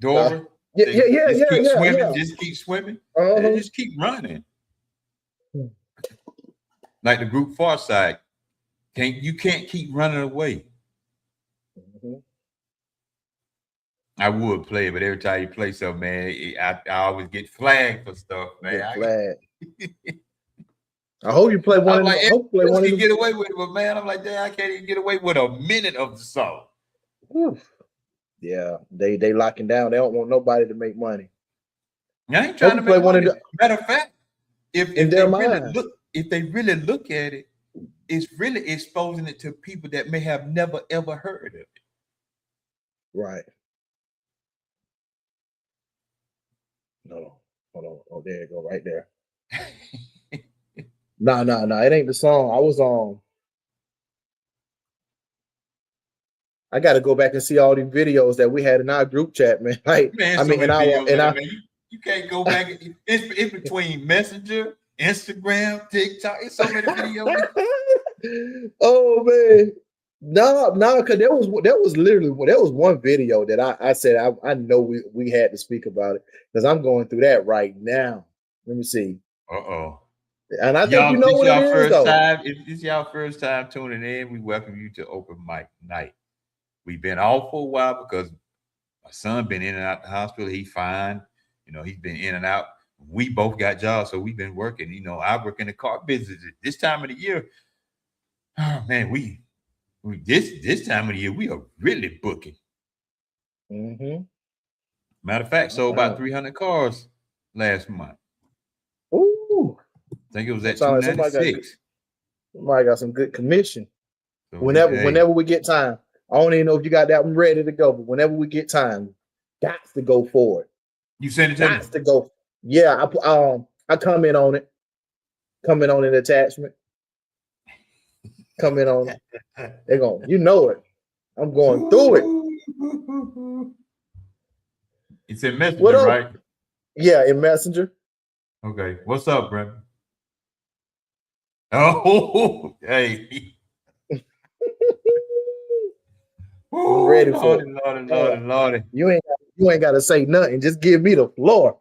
Yeah. Just keep swimming. Just keep running. Like the group Far Side. You can't keep running away. I would play, but every time you play something, man, I always get flagged for stuff, man. I hope you play one. I hope you can get away with it, but man, I'm like, damn, I can't even get away with a minute of the song. Whew. Yeah, they locking down. They don't want nobody to make money. I ain't trying to make money. Matter of fact, if they really look at it, it's really exposing it to people that may have never ever heard of it. Right. No. Hold on. Oh, there you go, right there. No. It ain't the song. I was on. I got to go back and see all these videos that we had in our group chat, man. Like, man, you can't go back. It's between Messenger, Instagram, TikTok. It's so many videos. Oh man, no, because there was one video that I said I know we had to speak about it because I'm going through that right now. Let me see. And I think you Y'all, know this what it y'all is, first though. time. If this y'all first time tuning in, we welcome you to Open Mic Night. We've been off for a while because my son been in and out the hospital. He fine. You know, he's been in and out. We both got jobs, so we've been working. You know, I work in the car business. This time of the year, oh man, we this time of the year we are really booking. Mm-hmm. Matter of fact, sold about 300 cars last month. Ooh, I think it was that at sounds like 296. somebody got some good commission. So hey, Whenever we get time, I don't even know if you got that one ready to go, but whenever we get time, got to go for it. you send it to me. Got to go. Yeah, I comment on it. Comment on an attachment. Comment on it. They're going, you know it. I'm going through it. It's in What Messenger, up? right? Yeah, in Messenger. Okay. What's up, Brent? Oh, hey. I'm Oh, ready for Lordy, it. Lordy, Lordy, Lordy. You ain't got to say nothing. Just give me the floor.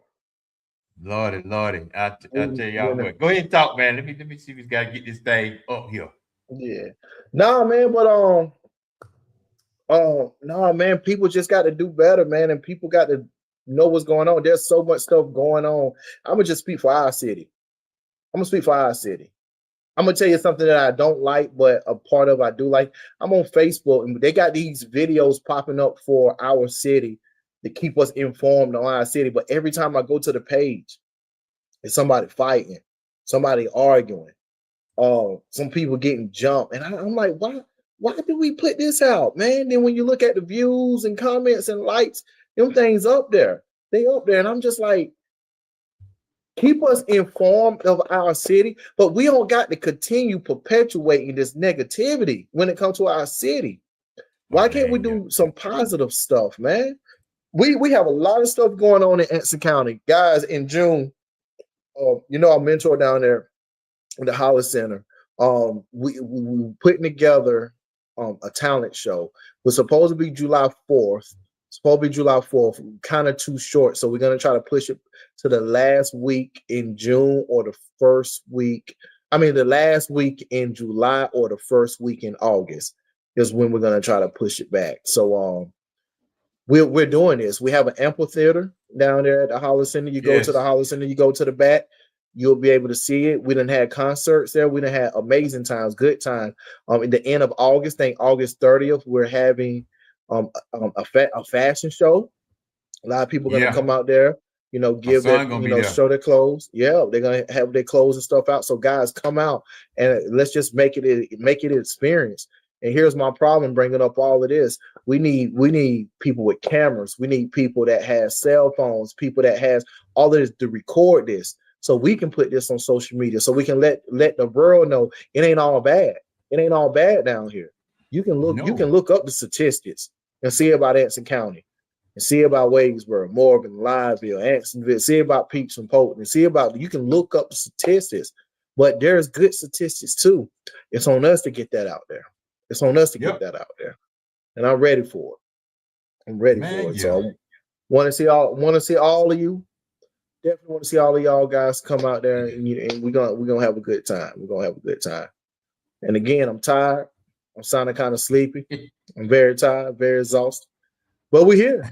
Lordy, Lordy. I tell y'all When what. Go ahead and talk, man. Let me see if we gotta get this thing up here. Yeah. Nah, man, but nah, man, people just got to do better, man, and people got to know what's going on. There's so much stuff going on. I'm gonna just speak for our city. I'm gonna speak for our city. I'm gonna tell you something that I don't like, but a part of I do like. I'm on Facebook, and they got these videos popping up for our city to keep us informed on our city. But every time I go to the page, it's somebody fighting, somebody arguing, some people getting jumped, and I'm like, why? Why do we put this out, man? Then when you look at the views and comments and likes, them things up there, they up there, and I'm just like, keep us informed of our city, but we don't got to continue perpetuating this negativity when it comes to our city. Oh Why can't we man, yeah. do some positive stuff, man? We have a lot of stuff going on in Anson County, guys. In June, you know, our mentor down there in the Howard Center, we putting together a talent show. It was supposed to be July 4th. Supposed to be July 4th, kind of too short. So we're gonna try to push it to the last week in June or the first week. I mean, the last week in July or the first week in August is when we're gonna try to push it back. So we're doing this. We have an amphitheater down there at the Hollis Center. You go to the Yes. Hollis Center, you go to the back, you'll be able to see it. We done had concerts there. We done had amazing times, good times. In the end of August, I think August 30th, we're having a fashion show. A lot of people are gonna Yeah. come out there, My give their, son gonna be there. show their clothes. Yeah, they're gonna have their clothes and stuff out. So guys, come out and let's just make it an experience. And here's my problem bringing up all of this. We need people with cameras. We need people that have cell phones, people that has all of this to record this, so we can put this on social media, so we can let the world know it ain't all bad. It ain't all bad down here. You can No. look up the statistics and see about Anson County, and see about Wadesboro, Morgan, Liveville, Ansonville, see about Peeps and Polk, and see about, you can look up the statistics, but there's good statistics too. It's on us to get that out there. It's on us to get Yep. that out there. And I'm ready for it. I'm ready Man, for it. yeah. So I want to see all of you. Definitely want to see all of y'all guys come out there, and we're gonna have a good time. We're gonna have a good time. And again, I'm tired. I'm sounding kind of sleepy. I'm very tired, very exhausted. But we're here.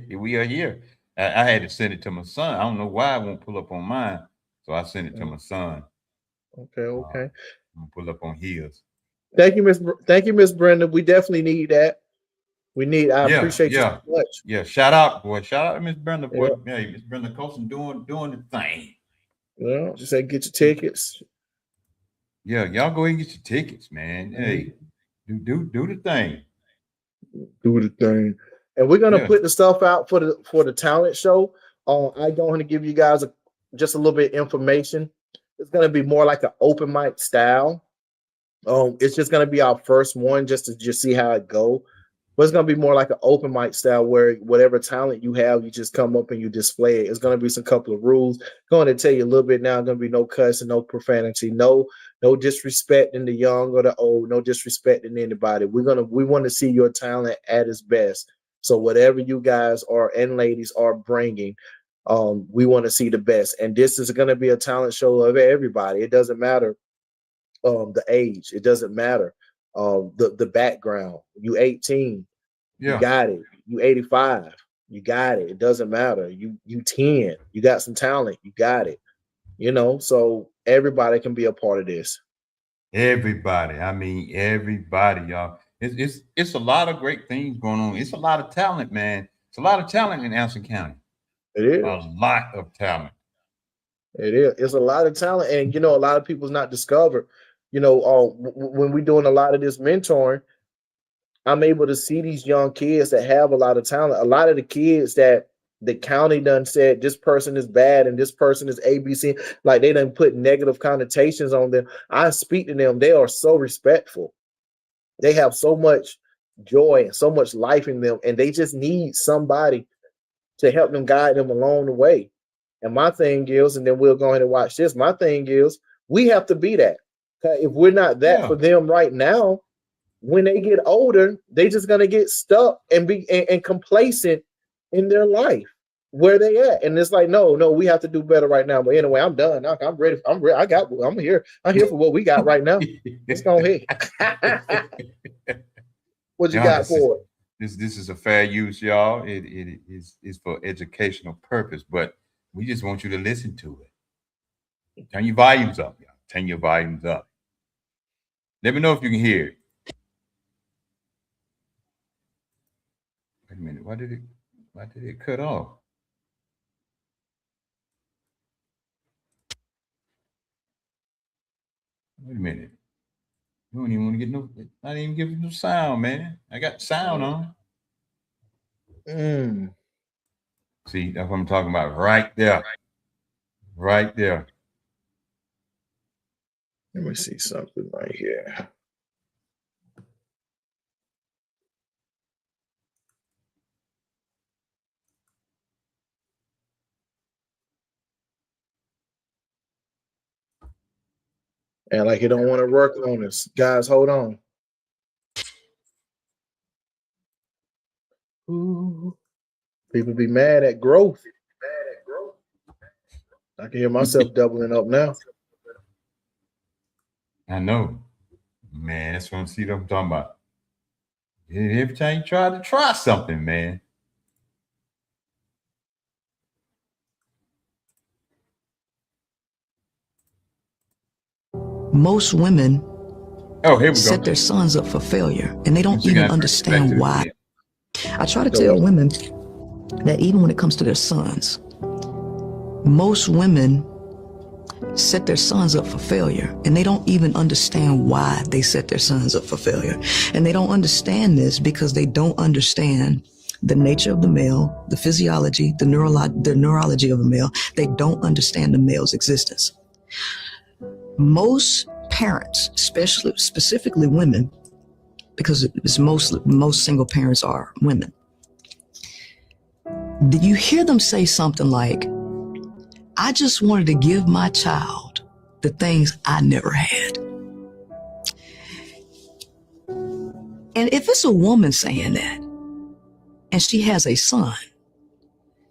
We are here. I had to send it to my son. I don't know why I won't pull up on mine. So I sent it to my son. Okay, okay. I'm gonna pull up on his. Thank you, Miss Brenda. We definitely need that. I Yeah, appreciate you yeah, so much. yeah. Shout out, boy. Shout out to Miss Brenda, boy. Yeah, Hey, Miss Brenda Colson doing the thing. just say get your tickets. Yeah, y'all go ahead and get your tickets, man. Hey, do the thing. Do the thing. And we're gonna Yeah, put the stuff out for the talent show. I'm going to give you guys just a little bit of information. It's gonna be more like an open mic style. It's just gonna be our first one, just to see how it go. But it's gonna be more like an open mic style where whatever talent you have, you just come up and you display it. It's gonna be some couple of rules. Going to tell you a little bit now. Gonna be no cussing, no profanity, no disrespecting the young or the old, no disrespecting anybody. We want to see your talent at its best. So whatever you guys are and ladies are bringing, We want to see the best, and this is going to be a talent show of everybody. It doesn't matter the age. It doesn't matter the background. You 18, you Yeah. got it. You 85, you got it. It doesn't matter. You 10, you got some talent. You got it. You know, so everybody can be a part of this. Everybody. I mean, everybody, y'all. It's a lot of great things going on. It's a lot of talent, man. It's a lot of talent in Anson County. It is. A lot of talent. It is. It's a lot of talent, and you know, a lot of people's not discovered. You know, when we're doing a lot of this mentoring, I'm able to see these young kids that have a lot of talent. A lot of the kids that the county done said this person is bad and this person is ABC, like they done put negative connotations on them. I speak to them; they are so respectful. They have so much joy and so much life in them, and they just need somebody to help them guide them along the way. And my thing is, and then we'll go ahead and watch this. My thing is, we have to be that. If we're not that for them right now, when they get older, they just gonna get stuck and be and complacent in their life where they at. And it's like, no, we have to do better right now. But anyway, I'm done. I'm ready. I'm ready. I'm here. I'm here for what we got right now. Let's go ahead. What you got for it? This is a fair use, y'all. It is for educational purpose, but we just want you to listen to it. Turn your volumes up, y'all. Turn your volumes up. Let me know if you can hear it. Wait a minute. Why did it cut off? Wait a minute. You don't even want to get no. I didn't even give you no sound, man. I got sound on. See, that's what I'm talking about. Right there. Right there. Let me see something right here. And like you don't want to work on this. Guys, hold on. Ooh, people be mad at growth. I can hear myself doubling up now. I know. Man, that's what I'm talking about. Every time you try something, man. Most women set their sons up for failure, and they don't even understand why. I try to tell women that even when it comes to their sons, most women set their sons up for failure, and they don't even understand why they set their sons up for failure. And they don't understand this because they don't understand the nature of the male, the physiology, the neurology of the male. They don't understand the male's existence. Most parents, specifically women, because it's most single parents are women, you hear them say something like, I just wanted to give my child the things I never had. And if it's a woman saying that, and she has a son,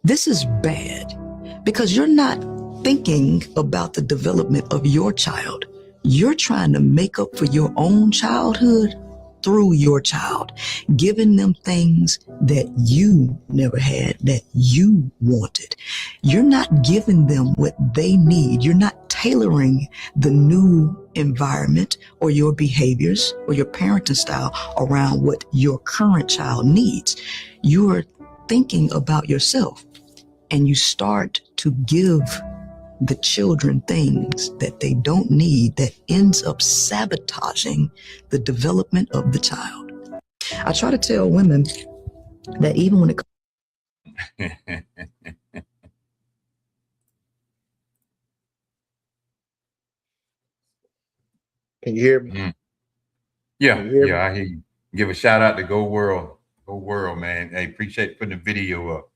this is bad, because you're not thinking about the development of your child. You're trying to make up for your own childhood through your child, giving them things that you never had, that you wanted. You're not giving them what they need. You're not tailoring the new environment or your behaviors or your parenting style around what your current child needs. You are thinking about yourself, and you start to give the children things that they don't need, that ends up sabotaging the development of the child. I try to tell women that even when it Can you hear me? Yeah, I hear you. Give a shout out to Go World, man. Hey, appreciate putting the video up.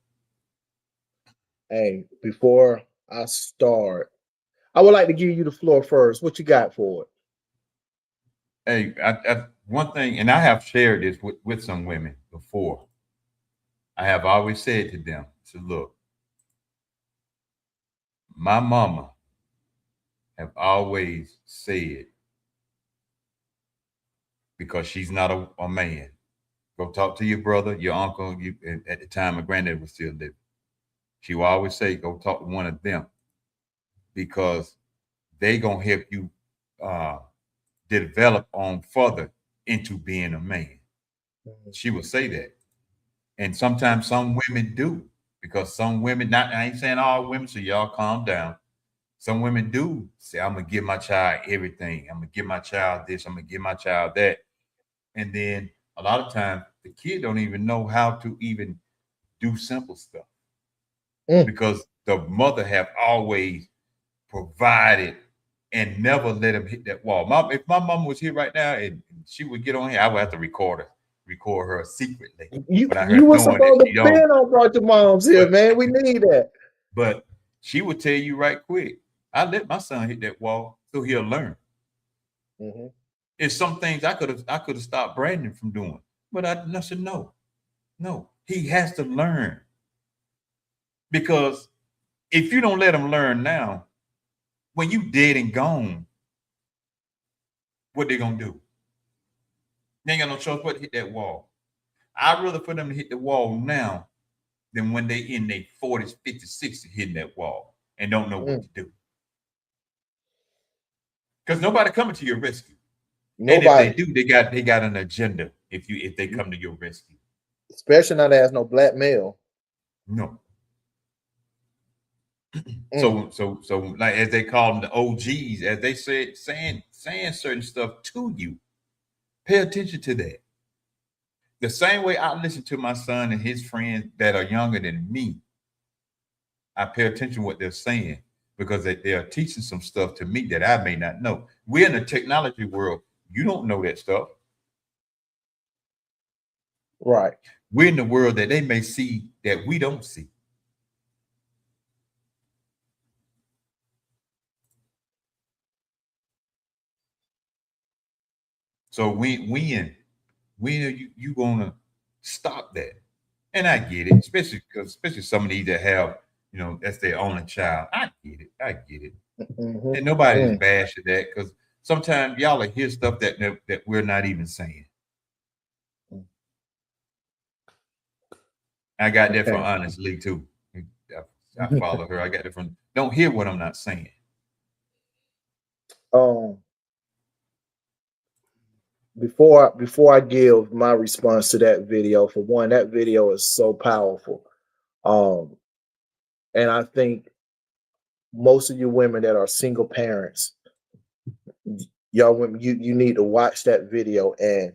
Hey, before I start, I would like to give you the floor first. What you got for it? Hey, I one thing, and I have shared this with some women before. I have always said to them, so look, My mama have always said, because she's not a man, go talk to your brother, your uncle. At the time, my granddad was still living. She will always say, go talk to one of them because they gonna help you develop on further into being a man. She will say that. And sometimes some women do, because some women, not I ain't saying all women, so y'all calm down. Some women do say, I'm gonna give my child everything. I'm gonna give my child this, I'm gonna give my child that. And then a lot of times the kid don't even know how to even do simple stuff because the mother have always provided and never let him hit that wall. If my mom was here right now and she would get on here, I would have to record her secretly without her You were knowing that supposed she to been don't. on Brought Your Moms here, man. We need that. But she would tell you right quick, I let my son hit that wall so he'll learn. Mm-hmm. It's some things I could have stopped Brandon from doing, but I said no, he has to learn, because if you don't let him learn now, when you dead and gone, what they gonna do? They ain't got no choice but to hit that wall. I'd rather for them to hit the wall now than when they in their 40s, 50s, 60s hitting that wall and don't know what to do. Because nobody coming to your rescue. Nobody. And if they do, they got an agenda if they come to your rescue. Especially not as no black male. No. So like as they call them the OGs, as they said, saying certain stuff to you, pay attention to that. The same way I listen to my son and his friends that are younger than me, I pay attention to what they're saying because they are teaching some stuff to me that I may not know. We're in the technology world. You don't know that stuff. Right. We're in the world that they may see that we don't see. So when are you gonna stop that? And I get it, especially some of these that have, that's their only child. I get it. Mm-hmm. And nobody's bashing that, because sometimes y'all will hear stuff that we're not even saying. I got that from Honest Lee too. I follow her. I got it from don't hear what I'm not saying. Before I give my response to that video, for one, that video is so powerful. And I think most of you women that are single parents, y'all women, you need to watch that video and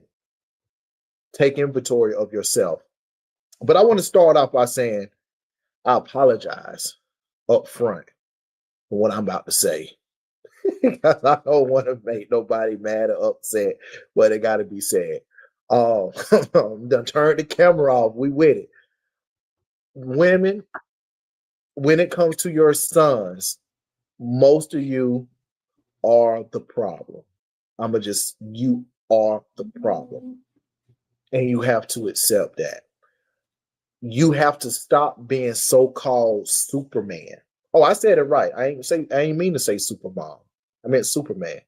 take inventory of yourself. But I want to start off by saying I apologize up front for what I'm about to say. Because I don't want to make nobody mad or upset, but it got to be said. Done turn the camera off. We with it. Women, when it comes to your sons, most of you are the problem. You are the problem. And you have to accept that. You have to stop being so-called Superman. Oh, I said it right. I ain't mean to say Supermom. I meant Superman.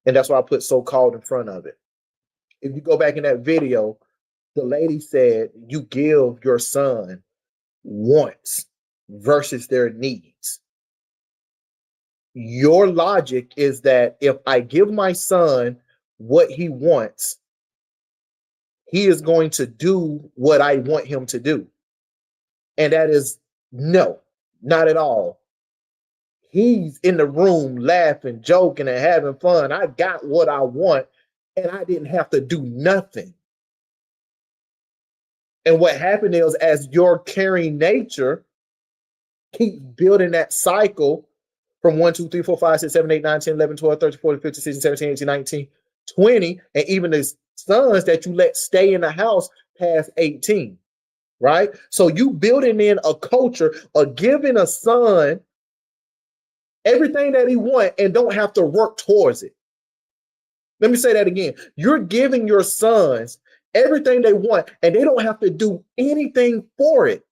And that's why I put so-called in front of it. If you go back in that video, the lady said you give your son wants versus their needs. Your logic is that if I give my son what he wants, he is going to do what I want him to do. And that is no, not at all. He's in the room laughing, joking, and having fun. I got what I want, and I didn't have to do nothing. And what happened is, as your caring nature keeps building that cycle from 1, 2, 3, 4, 5, 6, 7, 8, 9, 10, 11, 12, 13, 14, 15, 16, 17, 18, 19, 20, and even the sons that you let stay in the house past 18, right? So you building in a culture of giving a son everything that he wants and don't have to work towards it. Let me say that again. You're giving your sons everything they want and they don't have to do anything for it.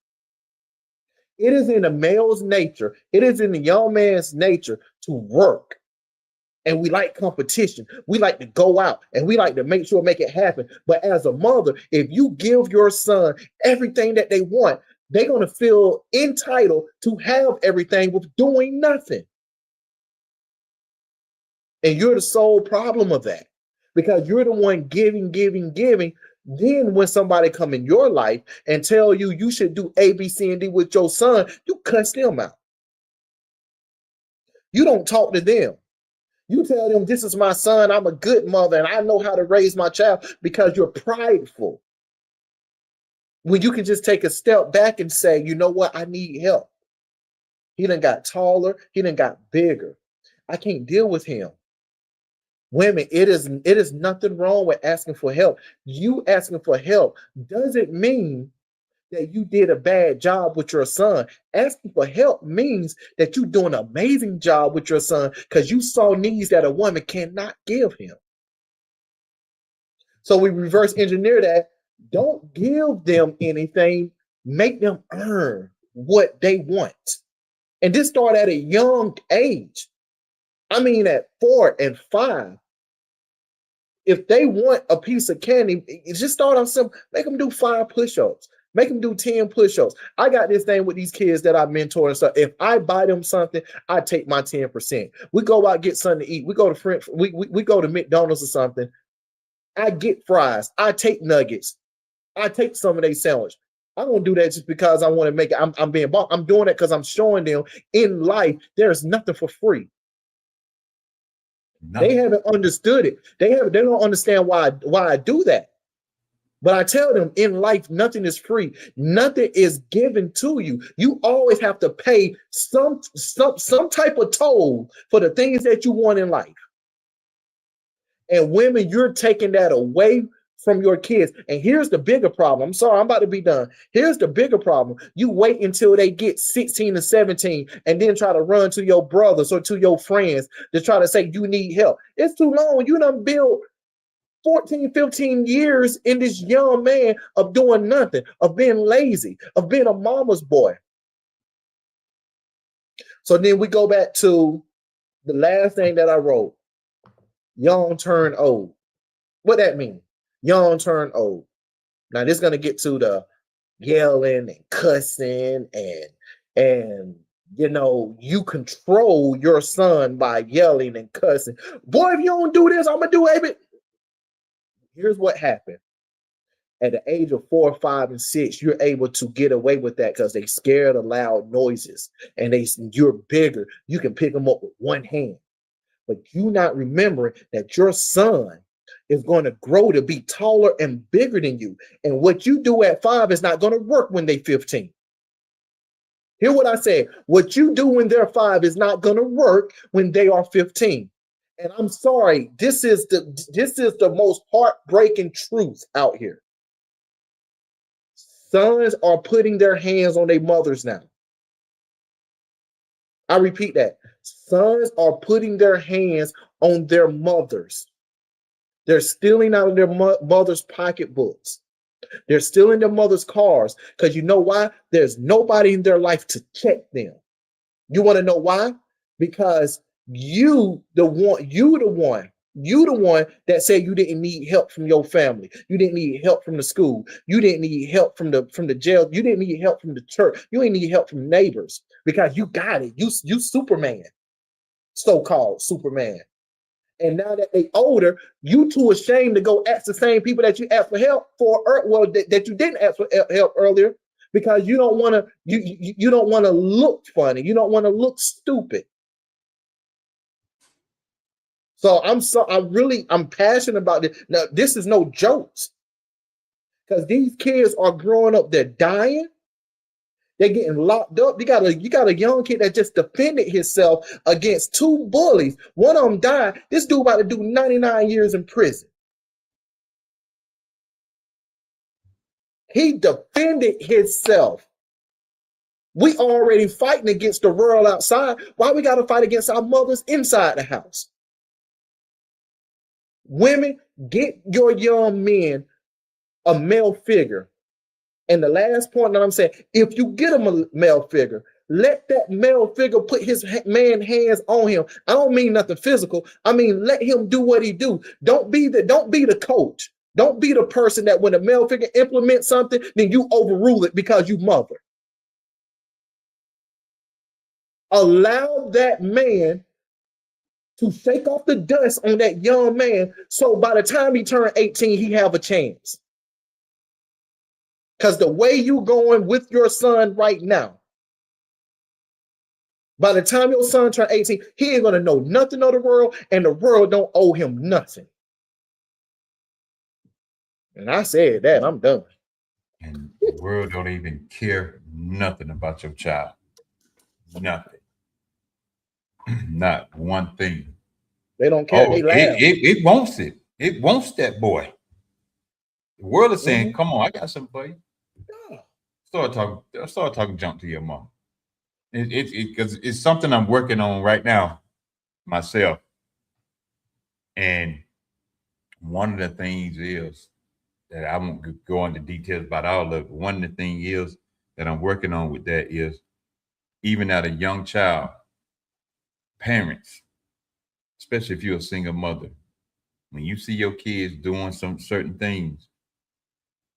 It is in the male's nature, it is in the young man's nature to work. And we like competition. We like to go out and we like to make it happen. But as a mother, if you give your son everything that they want, they're going to feel entitled to have everything with doing nothing. And you're the sole problem of that because you're the one giving. Then when somebody come in your life and tell you you should do A, B, C, and D with your son, you cuss them out. You don't talk to them. You tell them, this is my son, I'm a good mother, and I know how to raise my child, because you're prideful. When you can just take a step back and say, you know what, I need help. He done got taller, he done got bigger. I can't deal with him. Women, it is nothing wrong with asking for help. You asking for help doesn't mean that you did a bad job with your son. Asking for help means that you're doing an amazing job with your son because you saw needs that a woman cannot give him. So we reverse engineer that. Don't give them anything. Make them earn what they want. And this start at a young age. I mean, at 4 and 5. If they want a piece of candy, just start off simple. Make them do 5 push-ups. Make them do 10 push-ups. I got this thing with these kids that I mentor and stuff. If I buy them something, I take my 10%. We go out, get something to eat. We go to we go to McDonald's or something. I get fries. I take nuggets. I take some of their sandwich. I don't do that just because I want to make it. I'm being bought. I'm doing it because I'm showing them in life there's nothing for free. Nothing. They haven't understood it. They don't understand why I do that. But I tell them in life, nothing is free. Nothing is given to you. You always have to pay some type of toll for the things that you want in life. And women, you're taking that away from your kids. And here's the bigger problem. I'm sorry, I'm about to be done. Here's the bigger problem. You wait until they get 16 and 17 and then try to run to your brothers or to your friends to try to say you need help. It's too long. You done built 14, 15 years in this young man of doing nothing, of being lazy, of being a mama's boy. So then we go back to the last thing that I wrote. Young turn old. What that mean? Young turn old. Now this is going to get to the yelling and cussing and you know, you control your son by yelling and cussing. Boy, if you don't do this, I'm going to do it. Here's what happened. At the age of 4, 5, and 6, you're able to get away with that because they scared of loud noises and you're bigger. You can pick them up with one hand. But you not remembering that your son is going to grow to be taller and bigger than you. And what you do at 5 is not going to work when they're 15. Hear what I said. What you do when they're 5 is not going to work when they are 15. And I'm sorry, this is the most heartbreaking truth out here. Sons are putting their hands on their mothers now. I repeat that. Sons are putting their hands on their mothers. They're stealing out of their mother's pocketbooks. They're stealing their mother's cars because you know why? There's nobody in their life to check them. You want to know why? Because you the one that said you didn't need help from your family. You didn't need help from the school. You didn't need help from the jail. You didn't need help from the church. You didn't need help from neighbors because you got it. You Superman, so-called Superman. And now that they older, you too ashamed to go ask the same people that you asked for help for, that you didn't ask for help earlier, because you don't want to. You don't want to look funny. You don't want to look stupid. So I'm passionate about this. Now, this is no jokes, because these kids are growing up. They're dying. They're getting locked up. You got a young kid that just defended himself against 2 bullies. One of them died. This dude about to do 99 years in prison. He defended himself. We already fighting against the world outside. Why we got to fight against our mothers inside the house? Women, get your young men a male figure. And the last point that I'm saying, if you get a male figure, let that male figure put his man hands on him. I don't mean nothing physical. I mean, let him do what he do. Don't be the coach. Don't be the person that when a male figure implements something, then you overrule it because you mother. Allow that man to shake off the dust on that young man, so by the time he turned 18, he have a chance. Because the way you going with your son right now, by the time your son turn 18, he ain't gonna know nothing of the world, and the world don't owe him nothing. And I said that, I'm done. And the world don't even care nothing about your child. Nothing. Not one thing. They don't care. Oh, They laugh. It wants it. It wants that boy. The world is saying, come on, I got something for you. Yeah. Start talking junk to your mom. Because it's something I'm working on right now myself. And one of the things is that I won't go into details about all of it. One of the things is that I'm working on with that is even at a young child, parents, especially if you're a single mother, when you see your kids doing some certain things,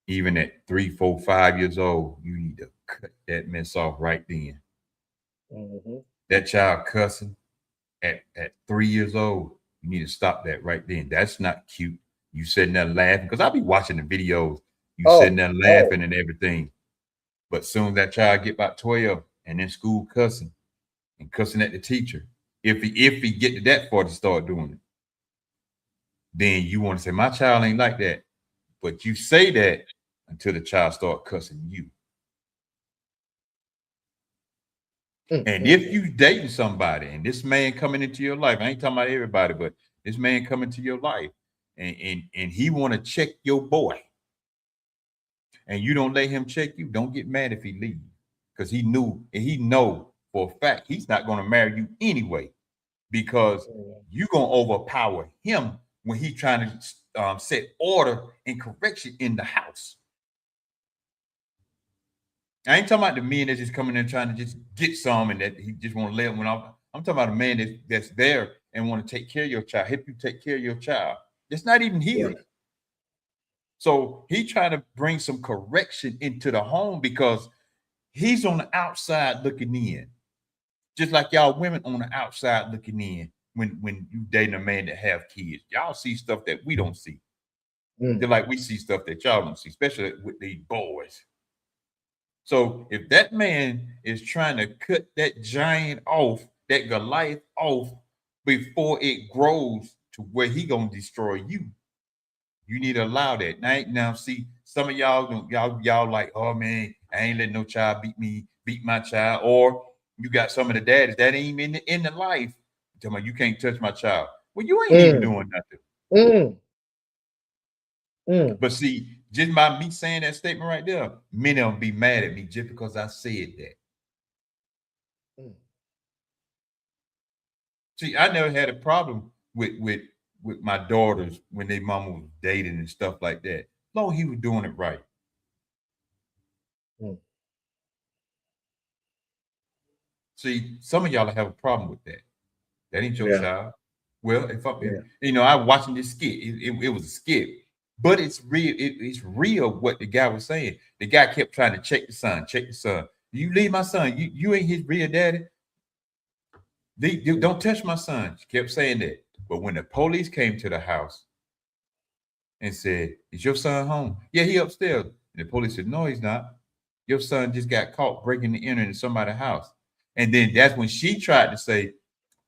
even at 3, 4, 5 years old, you need to cut that mess off right then. That child cussing at 3 years old, you need to stop that right then. That's not cute. You sitting there laughing, because I'll be watching the videos. You sitting there laughing and everything. But soon as that child get about 12 and in school cussing and cussing at the teacher, if he get to that far to start doing it, then you want to say, my child ain't like that. But you say that until the child start cussing you. And if you dating somebody and this man coming into your life, I ain't talking about everybody, but this man coming to your life and he want to check your boy and you don't let him check you, don't get mad if he leaves, because he know for a fact he's not going to marry you anyway, because you're going to overpower him when he's trying to set order and correction in the house. I ain't talking about the men that's just coming in trying to just get some and that he just want to let one off. I'm talking about a man that's there and want to take care of your child, help you take care of your child. It's not even his. So he trying to bring some correction into the home because he's on the outside looking in. Just like y'all women on the outside looking in when you dating a man that have kids. Y'all see stuff that we don't see. They're like we see stuff that y'all don't see, especially with these boys. So if that man is trying to cut that giant off, that Goliath off before it grows to where he gonna destroy you, you need to allow that. Now see, some of y'all like, oh man, I ain't letting no child beat my child. Or you got some of the daddies that ain't even in the life. Tell me you can't touch my child. Well, you ain't even doing nothing. But see, just by me saying that statement right there, many of them be mad at me just because I said that. See, I never had a problem with my daughters when their mama was dating and stuff like that. Long he was doing it right. See, some of y'all have a problem with that. That ain't your child. Well, if I was watching this skit, it was a skit. But it's real. It's real what the guy was saying. The guy kept trying to check the son. You leave my son. You ain't his real daddy. Don't touch my son. She kept saying that. But when the police came to the house and said, is your son home? Yeah, he upstairs. And the police said, no, he's not. Your son just got caught breaking and entering somebody's house. And then that's when she tried to say,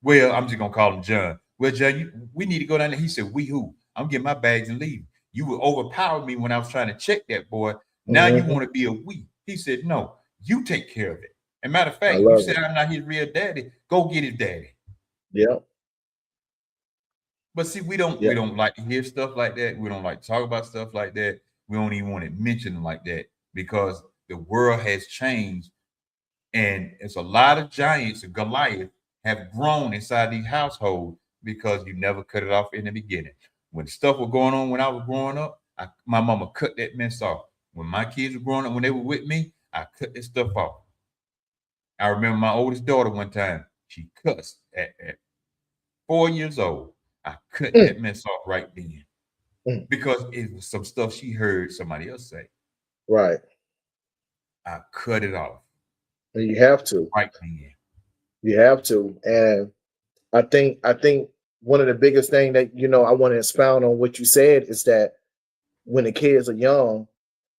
well, I'm just going to call him John. Well, John, we need to go down there. He said, we who? I'm getting my bags and leaving. You would overpower me when I was trying to check that boy. Now you want to be a we. He said, no, you take care of it. And matter of fact, you said I'm not his real daddy. Go get his daddy. Yeah. But see, we don't like to hear stuff like that. We don't like to talk about stuff like that. We don't even want to mention them like that because the world has changed. And it's a lot of giants of Goliath have grown inside these households because you never cut it off in the beginning. When stuff was going on when I was growing up, my mama cut that mess off. When my kids were growing up, when they were with me, I cut this stuff off. I remember my oldest daughter one time, she cussed at 4 years old. I cut that mess off right then because it was some stuff she heard somebody else say. Right. I cut it off. And you have to. Right then. You have to. And I think one of the biggest thing that, I want to expound on what you said is that when the kids are young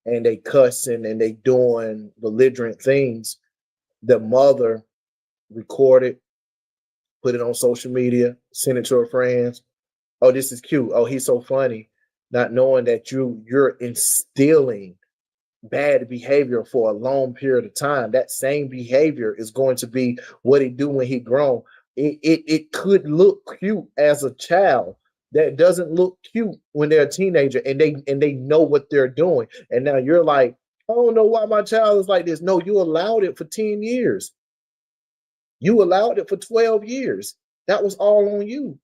and they cussing and they doing belligerent things, the mother record it, put it on social media, send it to her friends. Oh, this is cute. Oh, he's so funny. Not knowing that you're instilling bad behavior for a long period of time. That same behavior is going to be what he do when he grown. It could look cute as a child. That doesn't look cute when they're a teenager and they know what they're doing. And now you're like, I don't know why my child is like this. No, you allowed it for 10 years. You allowed it for 12 years. That was all on you.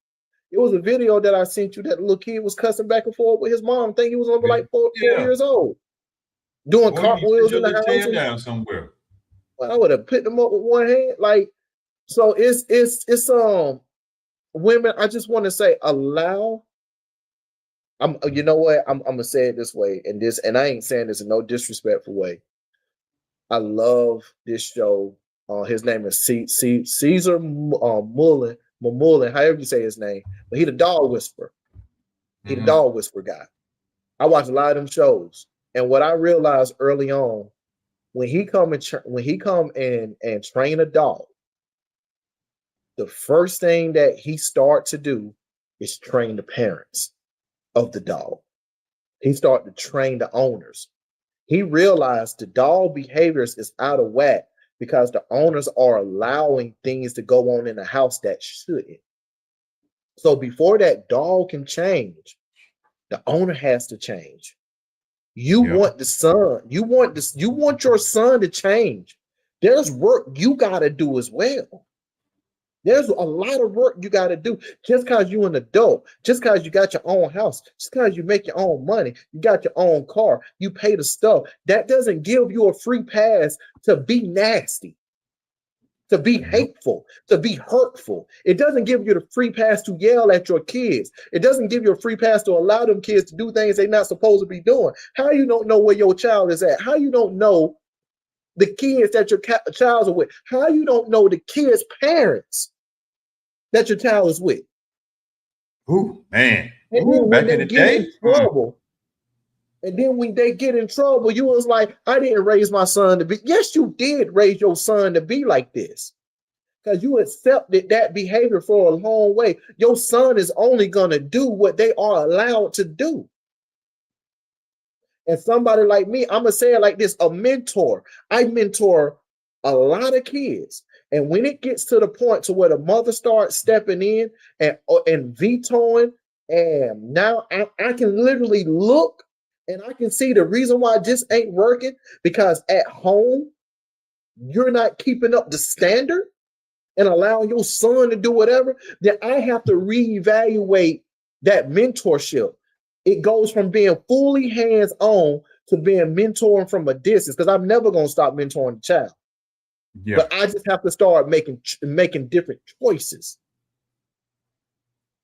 It was a video that I sent you that little kid was cussing back and forth with his mom. I think he was over like four years old. Doing cartwheels in the house. Tail down somewhere. Well, I would have picked them up with one hand. Like, so it's women, I just want to say allow. You know what? I'm gonna say it this way, and I ain't saying this in no disrespectful way. I love this show. His name is Caesar Mullen, however you say his name, but he the dog whisperer. He the dog whisperer guy. I watch a lot of them shows, and what I realized early on, when he come and train a dog, the first thing that he start to do is train the parents of the dog. He start to train the owners. He realized the dog behaviors is out of whack because the owners are allowing things to go on in the house that shouldn't. So before that dog can change, the owner has to change. You want the son, you want your son to change. There's work you got to do as well. There's a lot of work you got to do. Just because you're an adult, just because you got your own house, just because you make your own money, you got your own car, you pay the stuff, that doesn't give you a free pass to be nasty, to be hateful, to be hurtful. It doesn't give you the free pass to yell at your kids. It doesn't give you a free pass to allow them kids to do things they're not supposed to be doing. How you don't know where your child is at? How you don't know the kids that your child is with? How you don't know the kids' parents that your child is with? Ooh, man. And then when they get in trouble, and then when they get in trouble, you was like, I didn't raise my son to be. Yes, you did raise your son to be like this. Because you accepted that behavior for a long way. Your son is only going to do what they are allowed to do. And somebody like me, I'm going to say it like this, a mentor. I mentor a lot of kids. And when it gets to the point to where the mother starts stepping in and vetoing, and now I can literally look and I can see the reason why this ain't working, because at home, you're not keeping up the standard and allowing your son to do whatever, then I have to reevaluate that mentorship. It goes from being fully hands-on to being mentoring from a distance, because I'm never going to stop mentoring the child. Yeah. But I just have to start making different choices.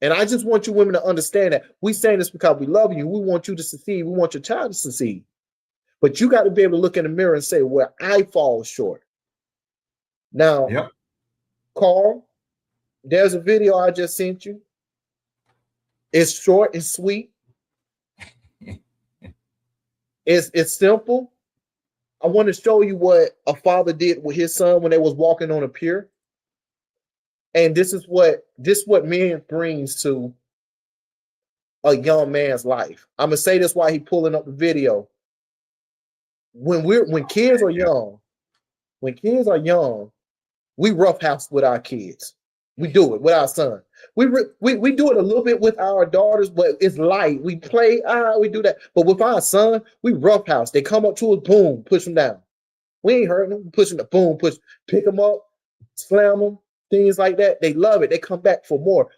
And I just want you women to understand that we saying this because we love you. We want you to succeed. We want your child to succeed. But you got to be able to look in the mirror and say, where I fall short. Now, Carl, there's a video I just sent you. It's short and sweet. It's simple. I want to show you what a father did with his son when they was walking on a pier. And this is what man brings to a young man's life. I'm gonna say this while he pulling up the video. When kids are young, we roughhouse with our kids. We do it with our son. We do it a little bit with our daughters, but it's light. We play, we do that. But with our son, we roughhouse. They come up to us, boom, push them down. We ain't hurting them. Pushing the boom, pick them up, slam them, things like that. They love it. They come back for more.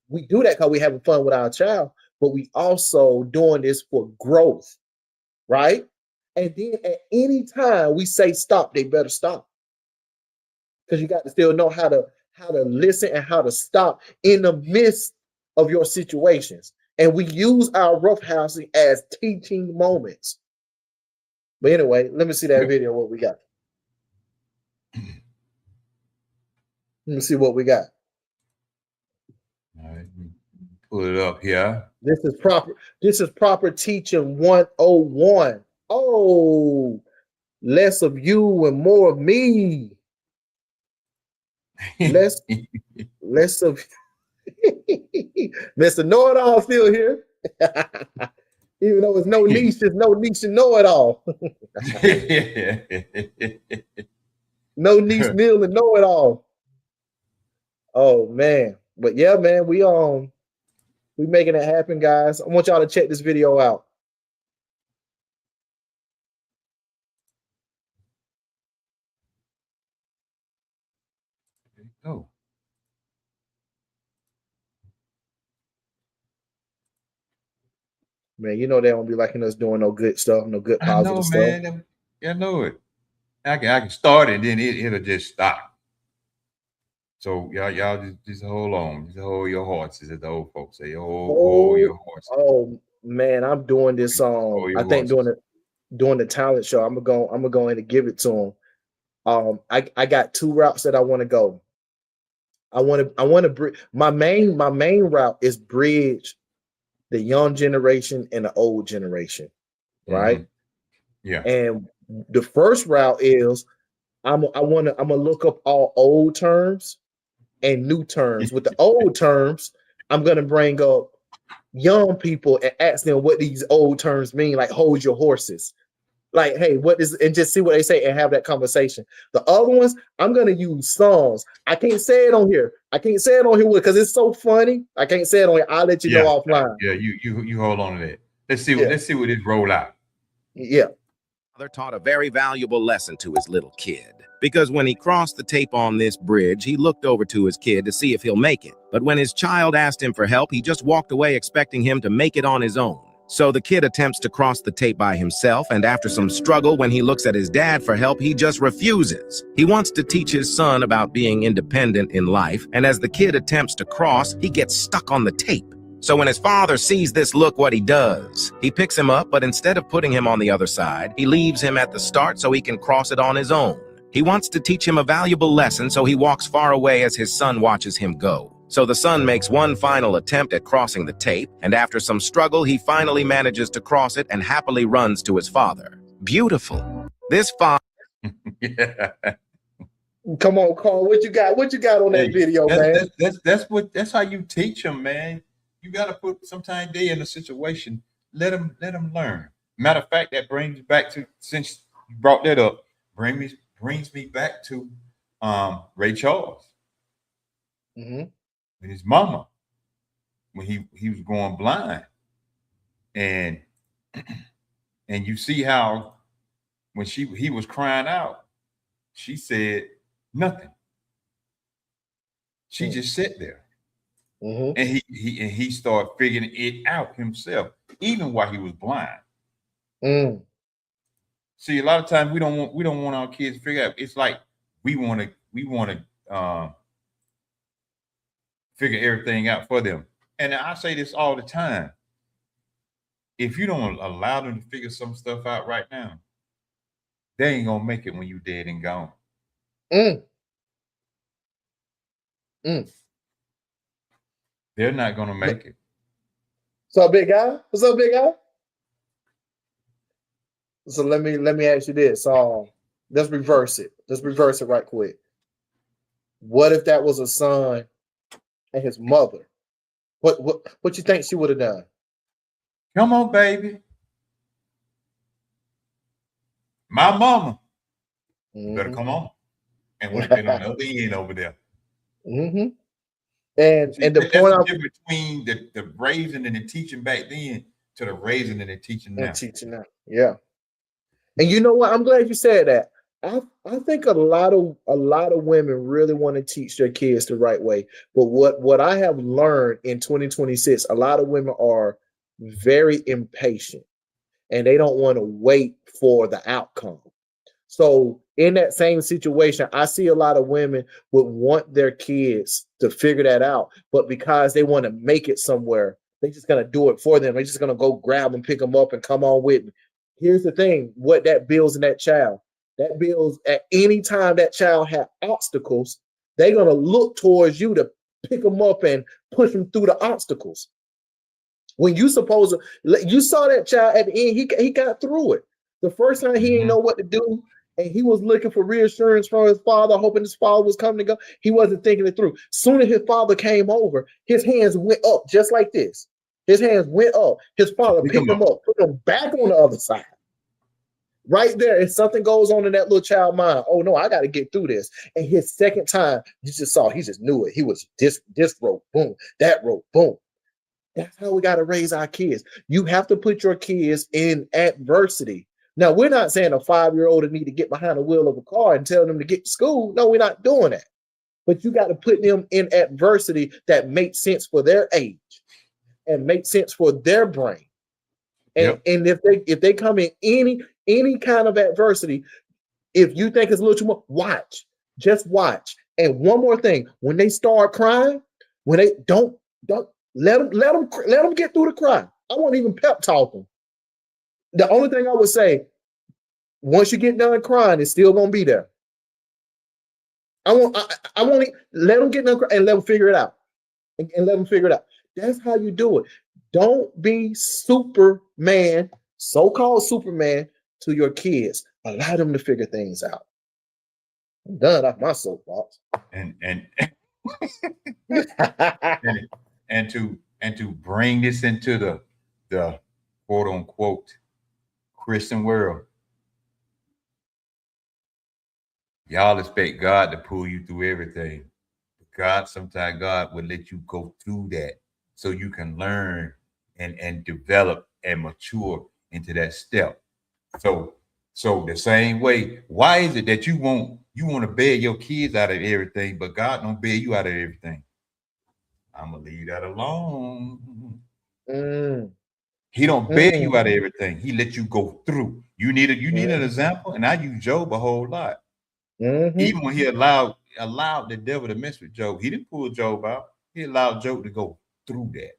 We do that because we're having fun with our child, but we also doing this for growth, right? And then at any time we say stop, they better stop. Because you got to still know how to listen and how to stop in the midst of your situations. And we use our roughhousing as teaching moments. But anyway, let me see that video, what we got. Let me see what we got. All right, pull it up here. This is proper teaching 101. Oh, less of you and more of me. Less of Mr. Know-It-All still here. Even though it's no niche, there's no niche to know it all. No niche meal and know it all. Oh man. But yeah, man, we making it happen, guys. I want y'all to check this video out. Oh. Man, you know they don't be liking us doing no good stuff, no good positive stuff. Man. I know it. I can start it, and then it'll just stop. So y'all just hold on. Just hold your horses, as the old folks say. Hold your horses. Oh man, I'm doing this I think doing the talent show. I'm gonna go in and give it to them. I got 2 routes that I want to go. I want to my main route is bridge the young generation and the old generation, right? Yeah. And the first route is I'm gonna look up all old terms and new terms. With the old terms, I'm gonna bring up young people and ask them what these old terms mean, like hold your horses. Like, hey, what is, and just see what they say and have that conversation. The other ones, I'm gonna use songs. I can't say it on here. Because it's so funny. I can't say it on here. I'll let you know offline. Yeah, you hold on to that. Let's see what it roll out. Yeah. Father taught a very valuable lesson to his little kid. Because when he crossed the tape on this bridge, he looked over to his kid to see if he'll make it. But when his child asked him for help, he just walked away expecting him to make it on his own. So the kid attempts to cross the tape by himself, and after some struggle, when he looks at his dad for help, he just refuses. He wants to teach his son about being independent in life, and as the kid attempts to cross, he gets stuck on the tape. So when his father sees this, look what he does. He picks him up, but instead of putting him on the other side, he leaves him at the start so he can cross it on his own. He wants to teach him a valuable lesson, so he walks far away as his son watches him go. So the son makes one final attempt at crossing the tape, and after some struggle, he finally manages to cross it and happily runs to his father. Beautiful. This father... Yeah. Come on, Carl. What you got on that video, man? That's how you teach them, man. You got to put, sometimes they in a situation, let them learn. Matter of fact, that brings back to, since you brought that up, brings me back to Ray Charles. With his mama, when he was going blind, and you see how when he was crying out, she said nothing. She just sat there, and he started figuring it out himself, even while he was blind. See, a lot of times we don't want our kids to figure out. It's like we want to figure everything out for them. And I say this all the time. If you don't allow them to figure some stuff out right now, they ain't gonna make it when you dead and gone. They're not gonna make it. What's up, big guy? So let me ask you this. Let's reverse it. Right quick. What if that was a son and his mother? What you think she would have done? Come on, baby. My mama. You better come on. And would have been on the other end over there. And See, and the that's point the difference between the raising and the teaching back then to the raising and the teaching now. Yeah. And you know what? I'm glad you said that. I think a lot of women really want to teach their kids the right way. But what I have learned in 2026, a lot of women are very impatient. and they don't want to wait for the outcome. So in that same situation, I see a lot of women would want their kids to figure that out, but because they want to make it somewhere, they're just going to do it for them. They're just going to go grab them, pick them up, and come on with me. Here's the thing, what that builds in that child. That builds at any time that child has obstacles, they're going to look towards you to pick them up and push them through the obstacles. When you supposed to, you saw that child at the end, he got through it. The first time he didn't know what to do, and he was looking for reassurance from his father, hoping his father was coming to go. He wasn't thinking it through. Soon as his father came over, his hands went up just like this. His hands went up. His father picked him up, put him back on the other side. Right there, if something goes on in that little child mind, oh no, I got to get through this. And his second time, you just saw, he just knew it. He was this rope, boom, that rope, boom. That's how we got to raise our kids. You have to put your kids in adversity. Now, we're not saying a 5-year-old need to get behind the wheel of a car and tell them to get to school. No, we're not doing that. But you got to put them in adversity that makes sense for their age and makes sense for their brain. And, and if they come in any kind of adversity, if you think it's a little too much, watch. Just watch. And one more thing, when they start crying, when they don't let them get through the cry. I won't even pep talk them. The only thing I would say, once you get done crying, it's still gonna be there. I want to let them get done crying and let them figure it out. And let them figure it out. That's how you do it. Don't be Superman, so-called Superman, to your kids. Allow them to figure things out. I'm done off my soapbox. And to bring this into the quote unquote Christian world. Y'all expect God to pull you through everything. Sometimes God will let you go through that so you can learn and develop and mature into that step. So the same way, why is it that you want to bail your kids out of everything, but God don't bail you out of everything? I'm gonna leave that alone. He don't bail you out of everything. He let you go through. You need an example, and I use Job a whole lot. Even when he allowed the devil to mess with Job, he didn't pull Job out. He allowed Job to go through that.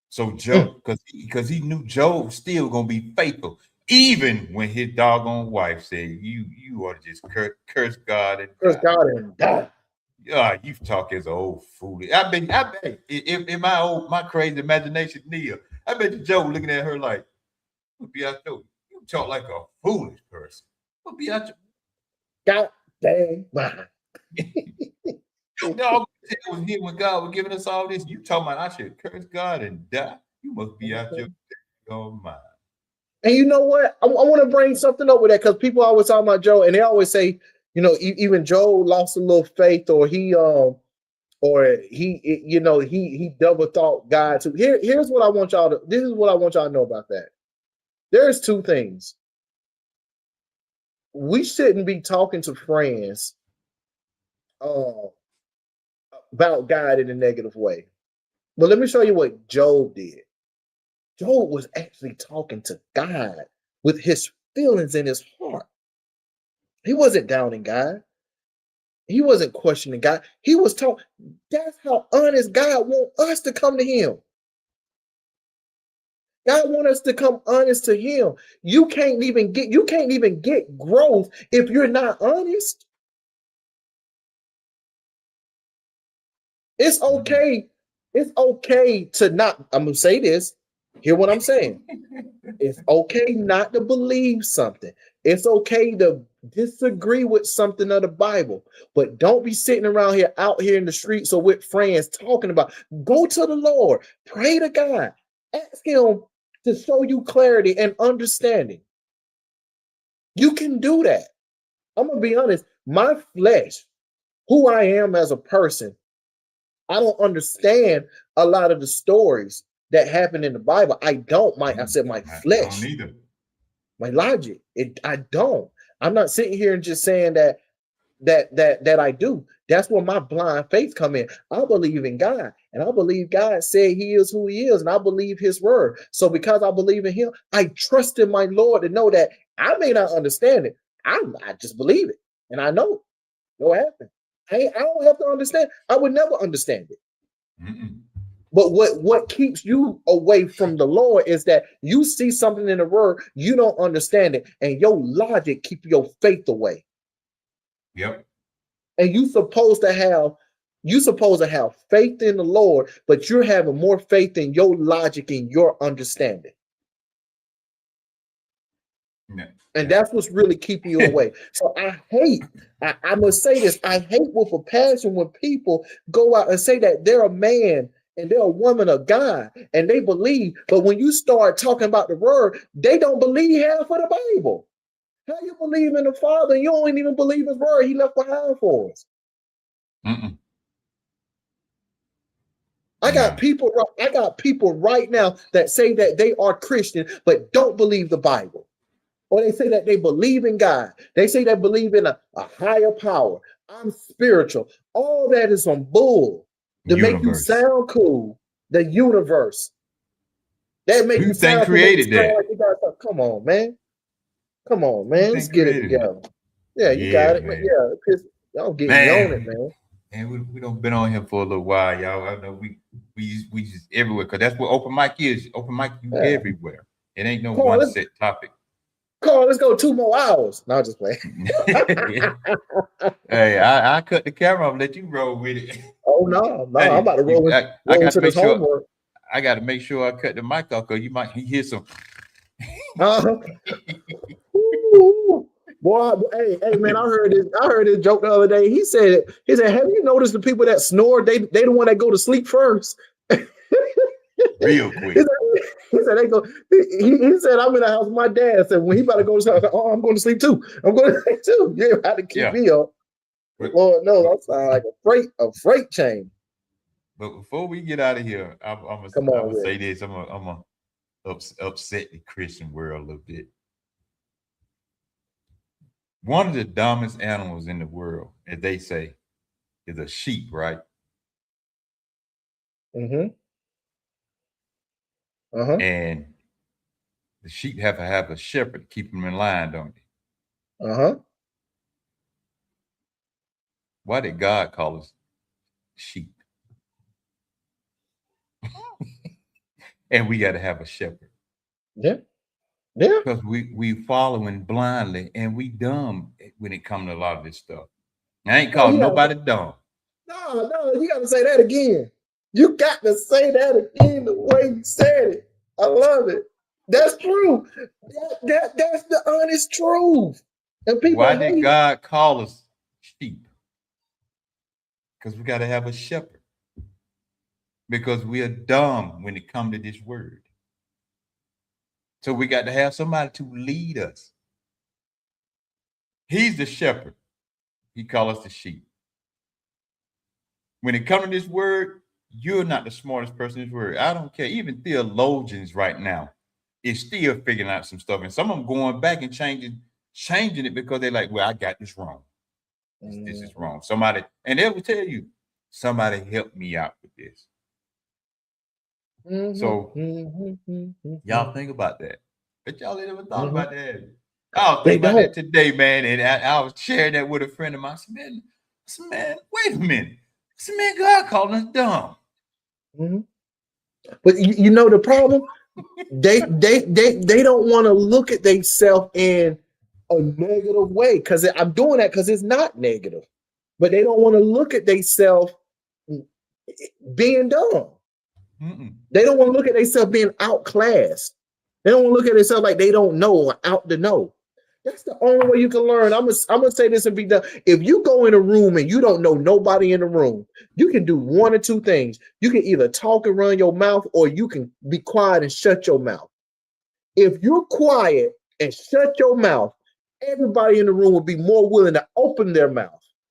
So Job, because he knew Job still gonna be faithful, even when his doggone wife said, "You ought to just curse God and curse God and die." You talk as an old fool. I bet in my crazy imagination, Neil, I bet you Job looking at her like, "What be out there? You talk like a foolish person. What be out there?" God dang. No, it was here when God was giving us all this. You talking about I should curse God and die? You must be out your mind. And you know what? I want to bring something up with that because people always talk about Job, and they always say, even Job lost a little faith, or he double thought God too. Here's what I want y'all to. This is what I want y'all to know about that. There's two things. We shouldn't be talking to friends about God in a negative way. But let me show you what Job did. Job was actually talking to God with his feelings in his heart. He wasn't downing God. He wasn't questioning God. He was talking. That's how honest God wants us to come to him. God wants us to come honest to him. You can't even get growth if you're not honest. It's okay. It's okay to not. I'm gonna say this. Hear what I'm saying? It's okay not to believe something. It's okay to disagree with something of the Bible, but don't be sitting around here out here in the streets or with friends talking about. Go to the Lord, pray to God, ask him to show you clarity and understanding. You can do that. I'm gonna be honest. My flesh, who I am as a person, I don't understand a lot of the stories that happen in the Bible. I don't. I said my flesh. I don't either. My logic. I don't. I'm not sitting here and just saying that that I do. That's where my blind faith come in. I believe in God, and I believe God said he is who he is, and I believe his word. So because I believe in him, I trust in my Lord to know that I may not understand it. I just believe it, and I know it. What happened? I don't have to understand. I would never understand it. But what keeps you away from the Lord is that you see something in the word, you don't understand it, and your logic keep your faith away. Yep. And you're supposed to have faith in the Lord, but you're having more faith in your logic and your understanding. Yeah. And that's what's really keeping you away. So I must say this, I hate with a passion when people go out and say that they're a man and they're a woman of God and they believe, but when you start talking about the word, they don't believe half of the Bible. How you believe in the Father and you don't even believe his word he left behind for us? I got people right now that say that they are Christian but don't believe the Bible. Or they say that they believe in God. They say they believe in a higher power. I'm spiritual. All that is some bull to make you sound cool. The universe. That make you sound cool. Created that? Like you got something. Come on, man. Come on, man. Let's get it together. Yeah, you got it. Man. Yeah, y'all get me on it, man. And we don't been on here for a little while, y'all. I know we just everywhere because that's what open mic is. Open mic, you everywhere. It ain't no one set topic. Carl, let's go 2 more hours. No, just play. Hey, I cut the camera off, let you roll with it. Oh no, hey, I'm about to roll into this homework. I got to make sure I cut the mic off because you might hear some. Boy, hey man, I heard this joke the other day. He said, have you noticed the people that snore? They the one that go to sleep first. Real quick. He said they go. He said I'm in the house with my dad. Said when he about to go to sleep, oh, I'm going to sleep too. I'm going to sleep too. You have to keep me up. Lord knows I sound like a freight train. But before we get out of here, I'm gonna say this. I'm gonna upset the Christian world a little bit. One of the dumbest animals in the world, as they say, is a sheep, right? And the sheep have to have a shepherd to keep them in line, don't they? Why did God call us sheep? And we got to have a shepherd. Yeah. Because we following blindly and we dumb when it comes to a lot of this stuff. I ain't calling nobody dumb. No, you got to say that again. You got to say that again the way you said it. I love it. That's true. That's the honest truth. And people why did God call us sheep? Because we got to have a shepherd. Because we are dumb when it comes to this word. So we got to have somebody to lead us. He's the shepherd. He calls us the sheep. When it comes to this word, you're not the smartest person in this word. I don't care. Even theologians right now is still figuring out some stuff. And some of them going back and changing it because they're like, well, I got this wrong. This is wrong. Somebody, and they will tell you, somebody help me out with this. So y'all think about that. But y'all ain't ever thought about that. I was thinking about that today, man. And I was sharing that with a friend of mine. I said, man, wait a minute. I said, man, God calling us dumb. But you know the problem? they don't want to look at themselves in a negative way. Because I'm doing that because it's not negative. But they don't want to look at themselves being dumb. They don't want to look at themselves being outclassed. They don't want to look at themselves like they don't know or out to know. That's the only way you can learn. I'm gonna say this and be done. If you go in a room and you don't know nobody in the room, you can do one or two things. You can either talk and run your mouth, or you can be quiet and shut your mouth. If you're quiet and shut your mouth, everybody in the room will be more willing to open their mouth.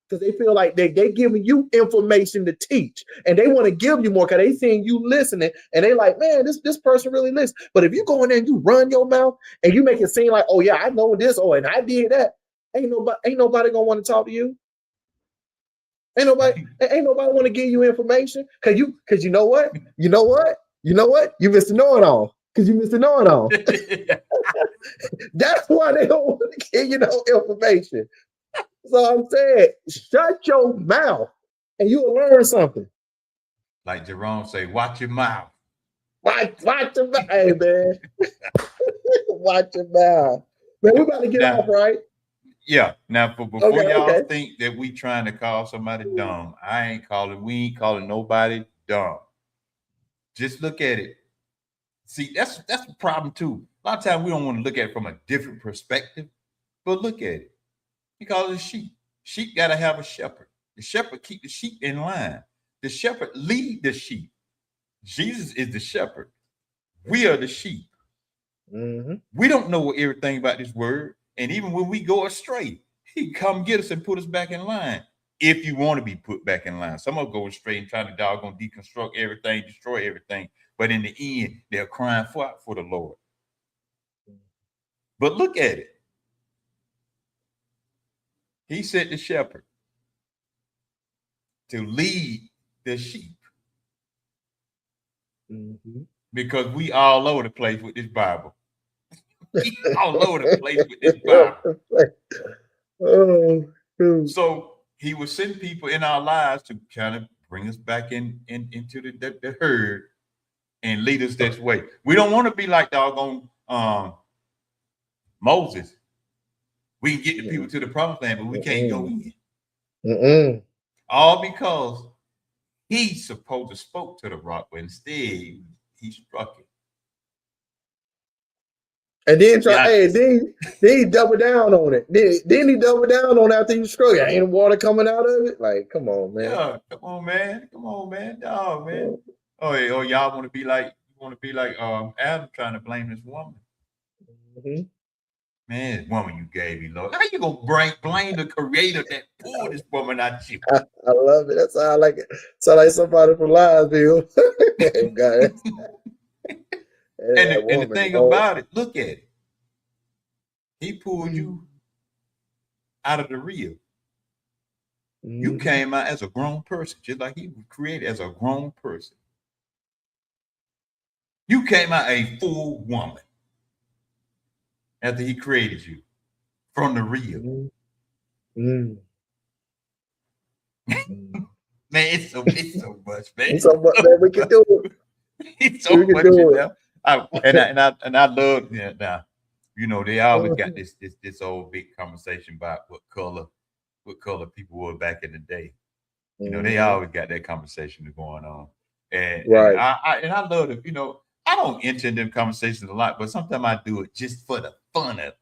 Because they feel like they're giving you information to teach, and they want to give you more because they seeing you listening, and they like, man, this person really listens. But if you go in there and you run your mouth and you make it seem like, oh yeah, I know this, oh, and I did that, ain't nobody gonna want to talk to you. Ain't nobody want to give you information. Cause you know what? You know what? You know what? You missed the knowing all. Cause you missed the knowing all. That's why they don't want to give you no information. So I'm saying, shut your mouth and you will learn something. Like Jerome say, watch your mouth. Watch your mouth. Hey, man. Watch your mouth. Man, we about to get off, right? Yeah. Now, before y'all think that we trying to call somebody dumb, we ain't calling nobody dumb. Just look at it. See, that's the problem too. A lot of times we don't want to look at it from a different perspective, but look at it. He calls it sheep. Sheep got to have a shepherd. The shepherd keep the sheep in line. The shepherd lead the sheep. Jesus is the shepherd. We are the sheep. Mm-hmm. We don't know everything about this word. And even when we go astray, he come get us and put us back in line. If you want to be put back in line. Some will go astray and try to doggone deconstruct everything, destroy everything. But in the end, they're crying for the Lord. But look at it. He said the shepherd to lead the sheep. Mm-hmm. Because we all over the place with this Bible. We all over the place with this Bible. Oh, so he will send people in our lives to kind of bring us back into the herd and lead us this way. We don't want to be like doggone Moses. We can get the people to the promised land, but we can't go in. All because he's supposed to spoke to the rock, but instead he struck it. And then then he double down on it. Then he double down on after you struck it. Ain't water coming out of it? Like, come on, man. Yeah, come on, man. Dog, man. Oh, y'all want to be like Adam trying to blame this woman. Mm-hmm. Man, woman you gave me, Lord. How you gonna blame the creator that pulled this woman out you? I love it. That's how I like it. Sound like somebody from Liesville. And the thing about it, look at it. He pulled you out of the real. You came out as a grown person, just like he was created as a grown person. You came out a full woman after he created you from the real. Man, it's so much, man. It's so much, man. We can do it. It's so much, you know. I love now. You know, they always got this old big conversation about what color people were back in the day. You know, they always got that conversation going on. And I love it. You know, I don't enter in them conversations a lot, but sometimes I do it just for the fun of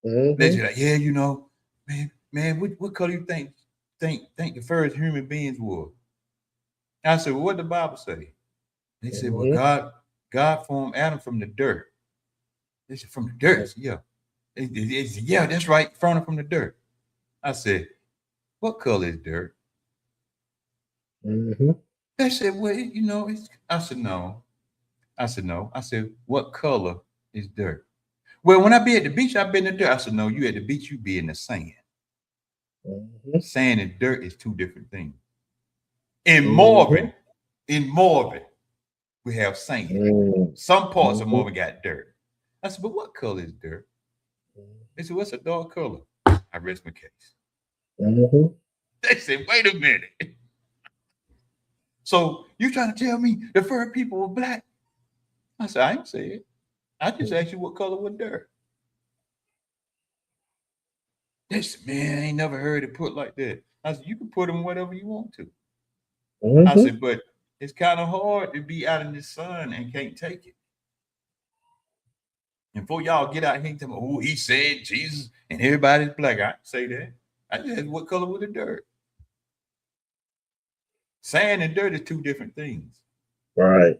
it. They're just like, yeah, you know, man, what color you think the first human beings were? I said, well, what did the Bible say? They said, well, God formed Adam from the dirt. They said, from the dirt? Said, yeah. They said, yeah, that's right, from the dirt. I said, what color is dirt? They said, well, you know, I said, no. I said, what color is dirt? Well, when I be at the beach, I've been in the dirt. I said, no, you at the beach, you be in the sand. Sand and dirt is two different things. In Marvin, we have sand. Some parts of Marvin got dirt. I said, but what color is dirt? They said, what's a dark color? I rest my case. They said, wait a minute. So you trying to tell me the first people were black? I said, I ain't say it. I just asked you what color was dirt. They said, man, I ain't never heard it put like that. I said, you can put them whatever you want to. I said, but it's kind of hard to be out in the sun and can't take it. And before y'all get out here and tell me, oh, he said Jesus and everybody's black. I didn't say that. I just asked what color was the dirt. Sand and dirt are two different things. Right.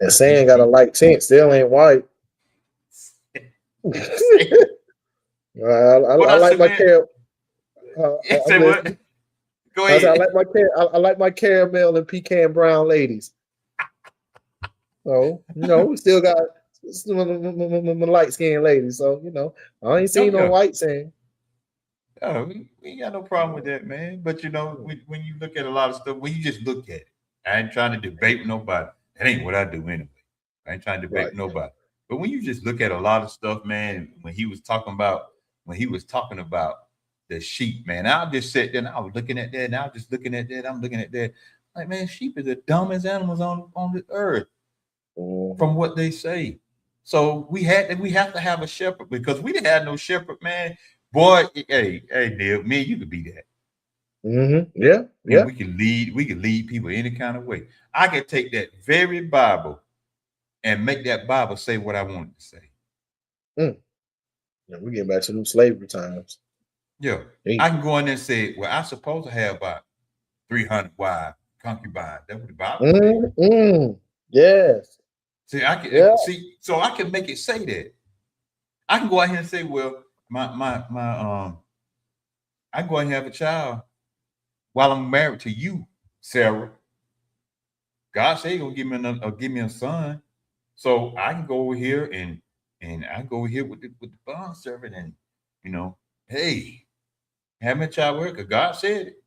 And sand got a light tint, still ain't white. I like my caramel. Say what? Go ahead. I like my caramel and pecan brown ladies. So, you know, we still got light skinned ladies. So, you know, I ain't seen no white sand. We ain't got no problem with that, man. But you know, when you look at a lot of stuff, when you just look at it, I ain't trying to debate with nobody. That ain't what I do anyway. I ain't trying to debate Right. with nobody. But when you just look at a lot of stuff, man, when he was talking about the sheep, man, I just sat there and I was looking at that, and I was just looking at that. I'm looking at that. Like, man, sheep is the dumbest animals on the earth, Mhm. from what they say. So we have to have a shepherd, because we didn't have no shepherd, man. Boy, hey, Neil, man, you could be that. Yeah. And Yeah. we could lead people any kind of way. I could take that very Bible and make that Bible say what I want it to say. Mm. Yeah, we getting back to them slavery times. Yeah. I can go in there and say, well, I'm supposed to have about 300 wives, concubines. That's what the Bible says. Yes. See, I can Yeah. so I can make it say that. I can go out here and say, well, my I can go out and have a child while I'm married to you, Sarah. God said He's gonna give me a son, so I can go over here and I can go over here with the bond servant, and you know, hey, have me a child with her, 'cause God said it.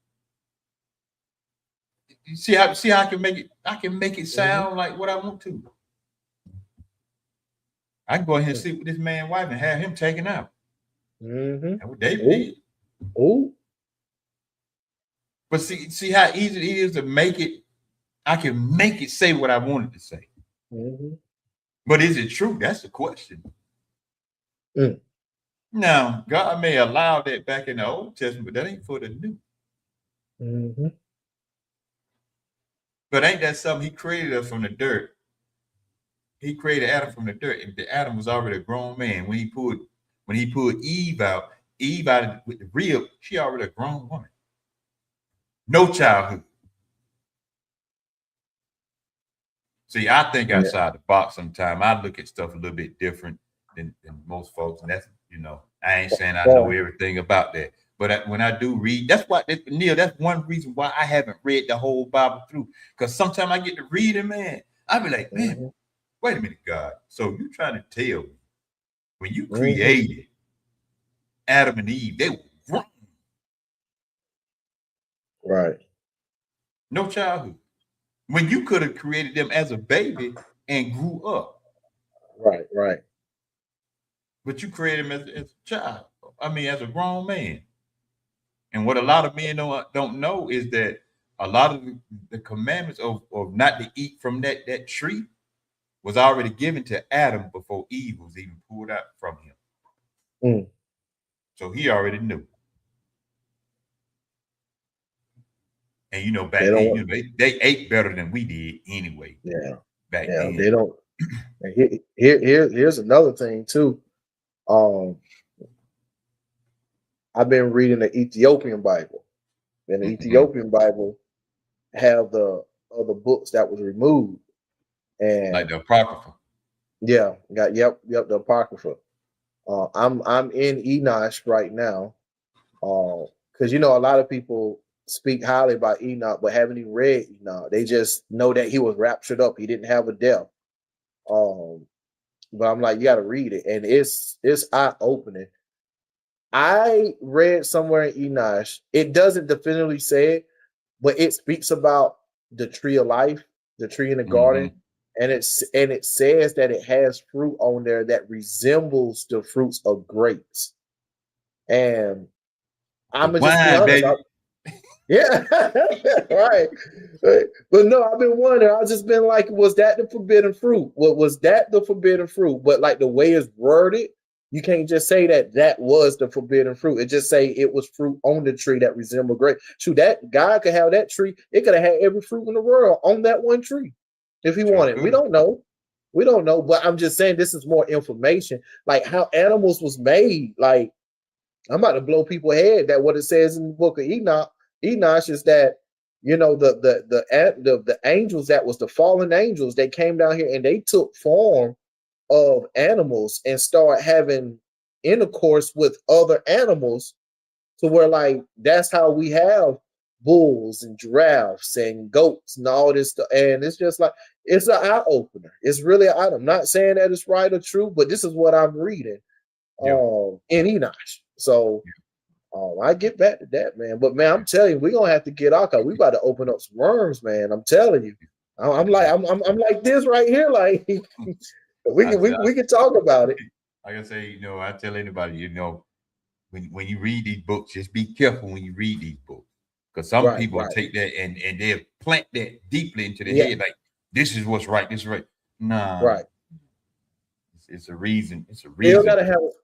You see how I can make it sound like what I want to. I can go ahead and sleep with this man's wife and have him taken out. That's what David did. Oh. But see how easy it is to make it. I can make it say what I wanted to say. But is it true? That's the question. Now, God may allow that back in the Old Testament, but that ain't for the New. But ain't that something? He created us from the dirt. He created Adam from the dirt. And Adam was already a grown man. When he pulled Eve out with the rib, she already a grown woman. No childhood. See, I think outside the box sometimes. I look at stuff a little bit different than most folks. And that's, I ain't saying I know everything about that. But when I do read, that's why, Neil, that's one reason why I haven't read the whole Bible through. Because sometimes I get to read it, man. I be like, man, wait a minute, God. So you trying to tell me when you created Adam and Eve, they were grown. Right. No childhood. When you could have created them as a baby and grew up. Right. But you created them as a child. I mean, as a grown man. And what a lot of men don't know is that a lot of the commandments of not to eat from that tree was already given to Adam before Eve was even pulled out from him. So he already knew. And back then, they ate better than we did anyway. Yeah. Back then. They don't. Here's another thing too. I've been reading the Ethiopian Bible, and the Ethiopian Bible have the other books that was removed, and like the Apocrypha. Yeah, the Apocrypha. I'm in Enosh right now, because a lot of people speak highly about Enoch, but haven't even read Enoch. They just know that he was raptured up. He didn't have a death. But I'm like, you got to read it, and it's eye opening. I read somewhere in Enosh, it doesn't definitively say it, but it speaks about the tree of life, the tree in the garden, and it says that it has fruit on there that resembles the fruits of grapes. And I'm gonna just be honest. Yeah, right. But no, I've been wondering. I've just been like, was that the forbidden fruit? What was that the forbidden fruit? But like the way it's worded, you can't just say that was the forbidden fruit. It just say it was fruit on the tree that resembled grape. Shoot, that God could have that tree. It could have had every fruit in the world on that one tree if he wanted. We don't know. But I'm just saying this is more information, like how animals was made. Like I'm about to blow people's head that what it says in the book of Enoch is that the angels that was the fallen angels, they came down here and they took form of animals and start having intercourse with other animals to where like that's how we have bulls and giraffes and goats and all this stuff. And it's just like it's an eye opener. It's really I'm not saying that it's right or true, but this is what I'm reading in Enoch. So Oh, I get back to that, man. But man, I'm telling you, we're gonna have to get out because we about to open up some worms, man. I'm telling you. I'm like this right here. Like we can talk about it. Like I say, I tell anybody, when you read these books, just be careful when you read these books. Because some Right, people right. take that and they'll plant that deeply into their Yeah. head, like this is what's right, this is right. Nah. Right. It's a reason. It's a reason.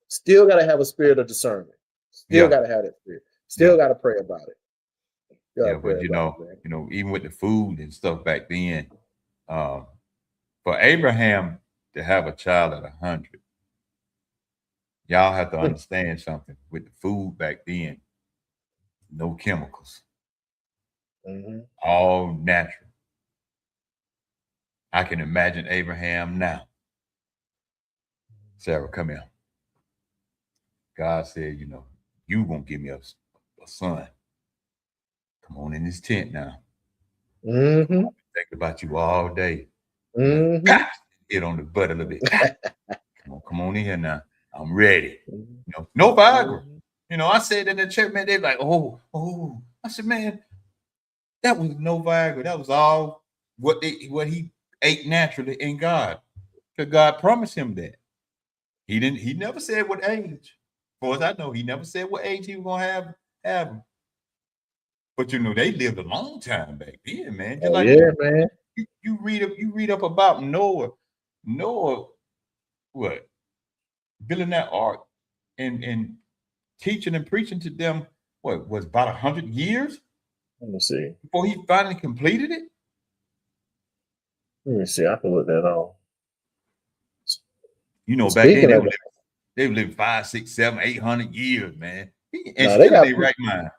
Still gotta have a spirit of discernment. Still gotta have that spirit. Still gotta pray about it. Yeah, but even with the food and stuff back then, for Abraham to have a child at 100, y'all have to understand something. With the food back then, no chemicals, all natural. I can imagine Abraham now. Sarah, come here. God said, you gonna give me a son. Come on in this tent now. I've been thinking about you all day. Hit on the butt a little bit. Come on in here now. I'm ready. No Viagra. I said in the church, man, they're like, oh. I said, man, that was no Viagra. That was all what he ate naturally in God. Because God promised him that. He never said what age. As far as I know, he never said what age he was gonna have him. But they lived a long time back then, man. Just man. You read up about Noah. Noah, what? Building that ark and teaching and preaching to them, what was about 100 years? Let me see. Before he finally completed it? Let me see. I can look that up. Back then they lived 500, 600, 700, 800 years, man. And still in their right mind.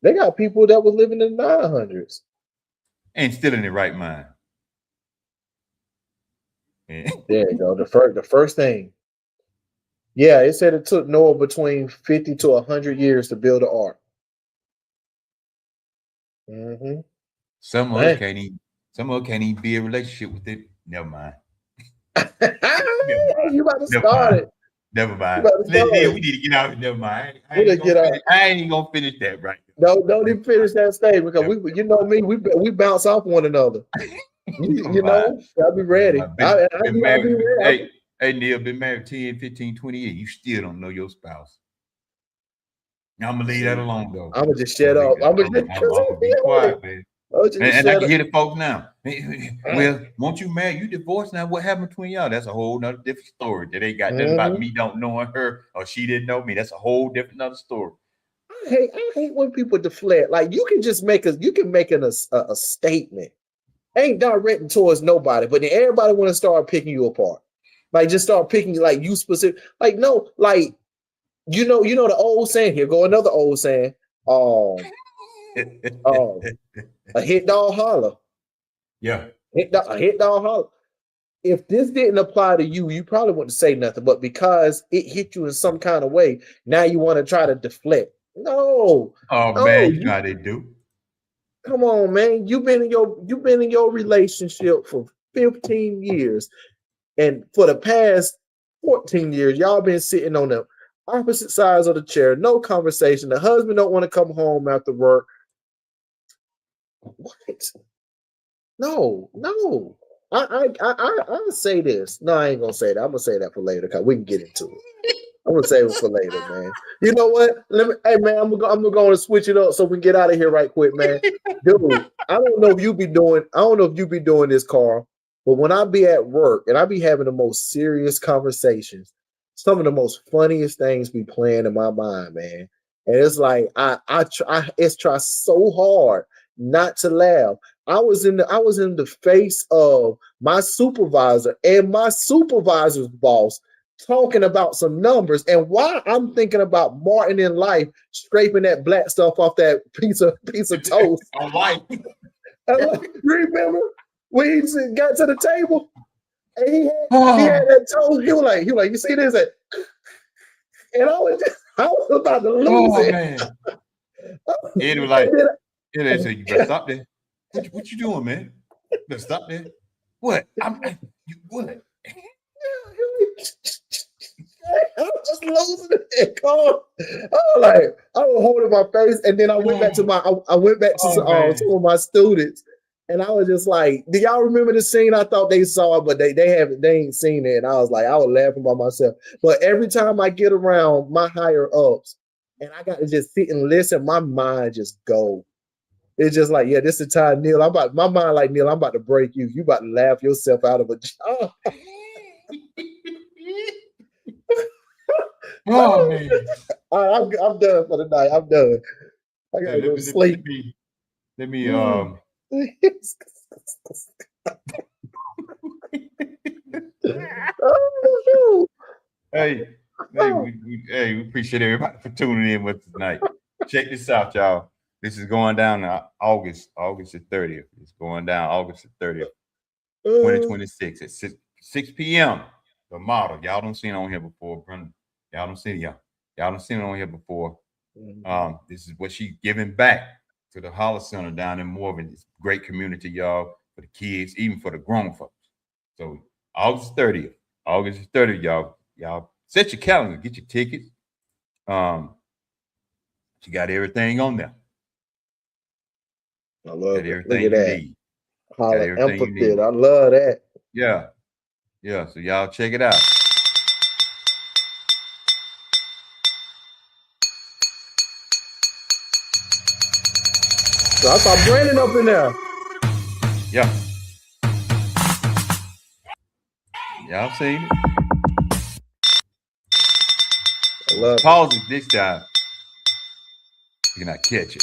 They got people that was living in the 900s. And still in their right mind. There you go. The first thing. Yeah, it said it took Noah between 50 to 100 years to build an ark. Some of us can't even be a relationship with it. Never mind. You about to start it. Never mind. We need to get out. Never mind. I ain't even gonna finish that right now. No, don't even finish that statement because we bounce off one another. I'll be ready. I'll be ready. Hey, Neil, been married 10, 15, 20 years. You still don't know your spouse. I'm gonna leave that alone, though. I'm gonna just shut up. I'm gonna be quiet, man. And I can hear the folks now. Well, won't you marry? You divorced now. What happened between y'all? That's a whole nother different story. That ain't got nothing about me don't knowing her or she didn't know me. That's a whole different other story. I hate when people deflect. Like you can just make a statement. Ain't directing towards nobody, but then everybody want to start picking you apart. Like just start picking like you specific. Like no, like you know the old saying. Here go another old saying. A hit dog holler. Yeah. A hit dog holler. If this didn't apply to you, you probably wouldn't say nothing. But because it hit you in some kind of way, now you want to try to deflect. No. Man, you know how they do. Come on, man. You've been in your relationship for 15 years. And for the past 14 years, y'all been sitting on the opposite sides of the chair. No conversation. The husband don't want to come home after work. What? No. I'll say this. No, I ain't gonna say that. I'm gonna say that for later because we can get into it. I'm gonna save it for later, man. You know what? Hey, man, I'm gonna go and switch it up so we can get out of here right quick, man. Dude, I don't know if you be doing this, Carl, but when I be at work and I be having the most serious conversations, some of the most funniest things be playing in my mind, man. And it's like I try so hard not to laugh. I was in the face of my supervisor and my supervisor's boss talking about some numbers, and while I'm thinking about Martin in life scraping that black stuff off that piece of toast. On life. Remember when he got to the table and he had that toast? He was like, you see this? And I was about to lose it. Man. It was like, they said, you better stop there. What you doing, man? You better stop there. What? What? I was losing it. I was holding my face, and then I went back to some of my students, and I was just like, "Do y'all remember the scene? I thought they saw it, but they ain't seen it." And I was laughing by myself. But every time I get around my higher ups, and I got to just sit and listen, my mind just goes. It's just like, yeah, this is the time, Neil. My mind like, Neil, I'm about to break you. You about to laugh yourself out of a job. Oh man. All right, I'm done for the night. I'm done. I gotta go to sleep. Let me Hey, we appreciate everybody for tuning in with us tonight. Check this out, y'all. This is going down August the 30th. It's going down August the 30th, 2026 at 6 p.m. The model. Y'all don't see it on here before, Brenda. Y'all don't see it, y'all don't see it on here before. This is what she's giving back to the Holler Center down in Morgan. It's a great community, y'all, for the kids, even for the grown folks. So August 30th, y'all set your calendar, get your tickets. She got everything on there. I love got it. Look at that. Holler empathy. I love that. Yeah. So y'all check it out. So I saw Brandon up in there. Yeah. Y'all seen it? I love it. Pause it this time. You cannot catch it.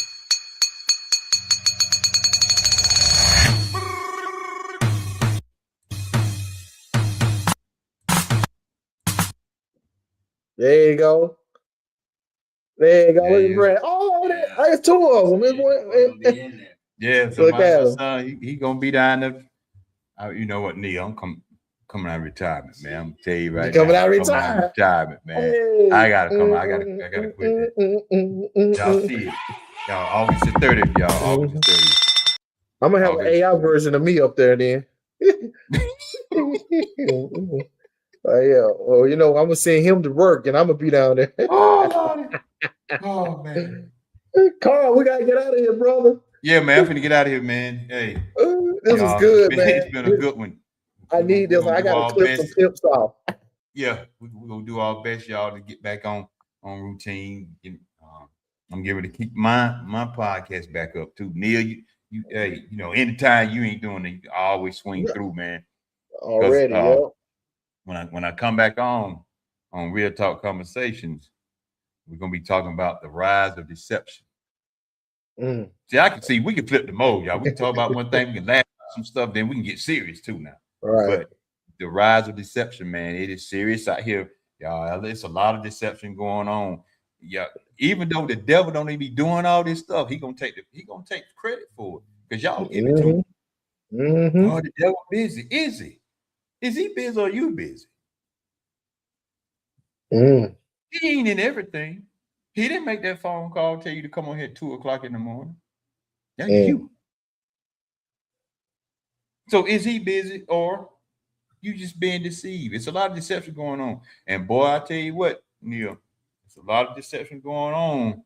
There you go. Look at Brandon. Oh, there's two of them. Yeah, so my son, he gonna be down there. You know what, Neil? I'm coming out of retirement, man. I'm gonna tell you right now. Coming out of retirement, man. Hey. I gotta come. I gotta quit that. Y'all see it. Y'all, August the 30th, y'all. August the 30th. I'm gonna have an AI version of me up there then. Yeah. Well, I'm gonna send him to work, and I'm gonna be down there. Oh man. Carl, we gotta get out of here, brother. Yeah, man. I'm finna get out of here, man. Hey, this was good, man. It's been a good one. I need this. I gotta clip some tips off. Yeah, we're gonna do our best, y'all, to get back on routine. I'm getting to keep my podcast back up too. Neil, you hey, anytime you ain't doing it, you always swing through, man. Already, when I come back on Real Talk Conversations, we're gonna be talking about the rise of deception. See, I can see we can flip the mode, y'all. We can talk about one thing, we can laugh about some stuff, then we can get serious too now. Right. But the rise of deception, man, it is serious out here, y'all. There's a lot of deception going on. Yeah, even though the devil don't even be doing all this stuff, he gonna take credit for it because y'all give it to him. Oh, the devil busy. Is he? Is he busy or are you busy? He ain't in everything. He didn't make that phone call, tell you to come on here at 2:00 in the morning. That's you. So is he busy or you just being deceived? It's a lot of deception going on. And boy, I tell you what, Neil, it's a lot of deception going on.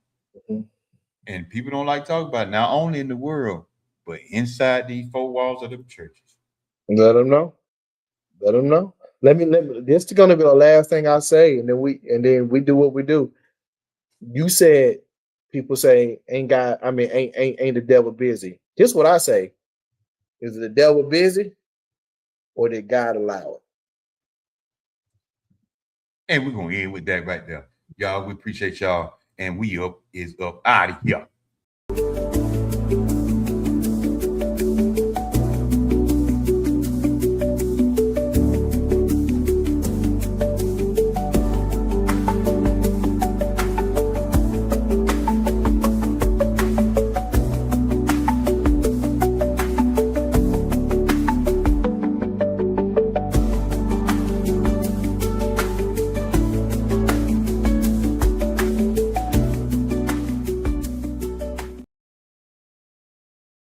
And people don't like to talk about it, not only in the world, but inside these four walls of the churches. Let them know. Let me. This is gonna be the last thing I say, and then we do what we do. You said people say ain't the devil busy. Here's what I say: is the devil busy, or did God allow it? And we're gonna end with that right there, y'all. We appreciate y'all, and we up out of here.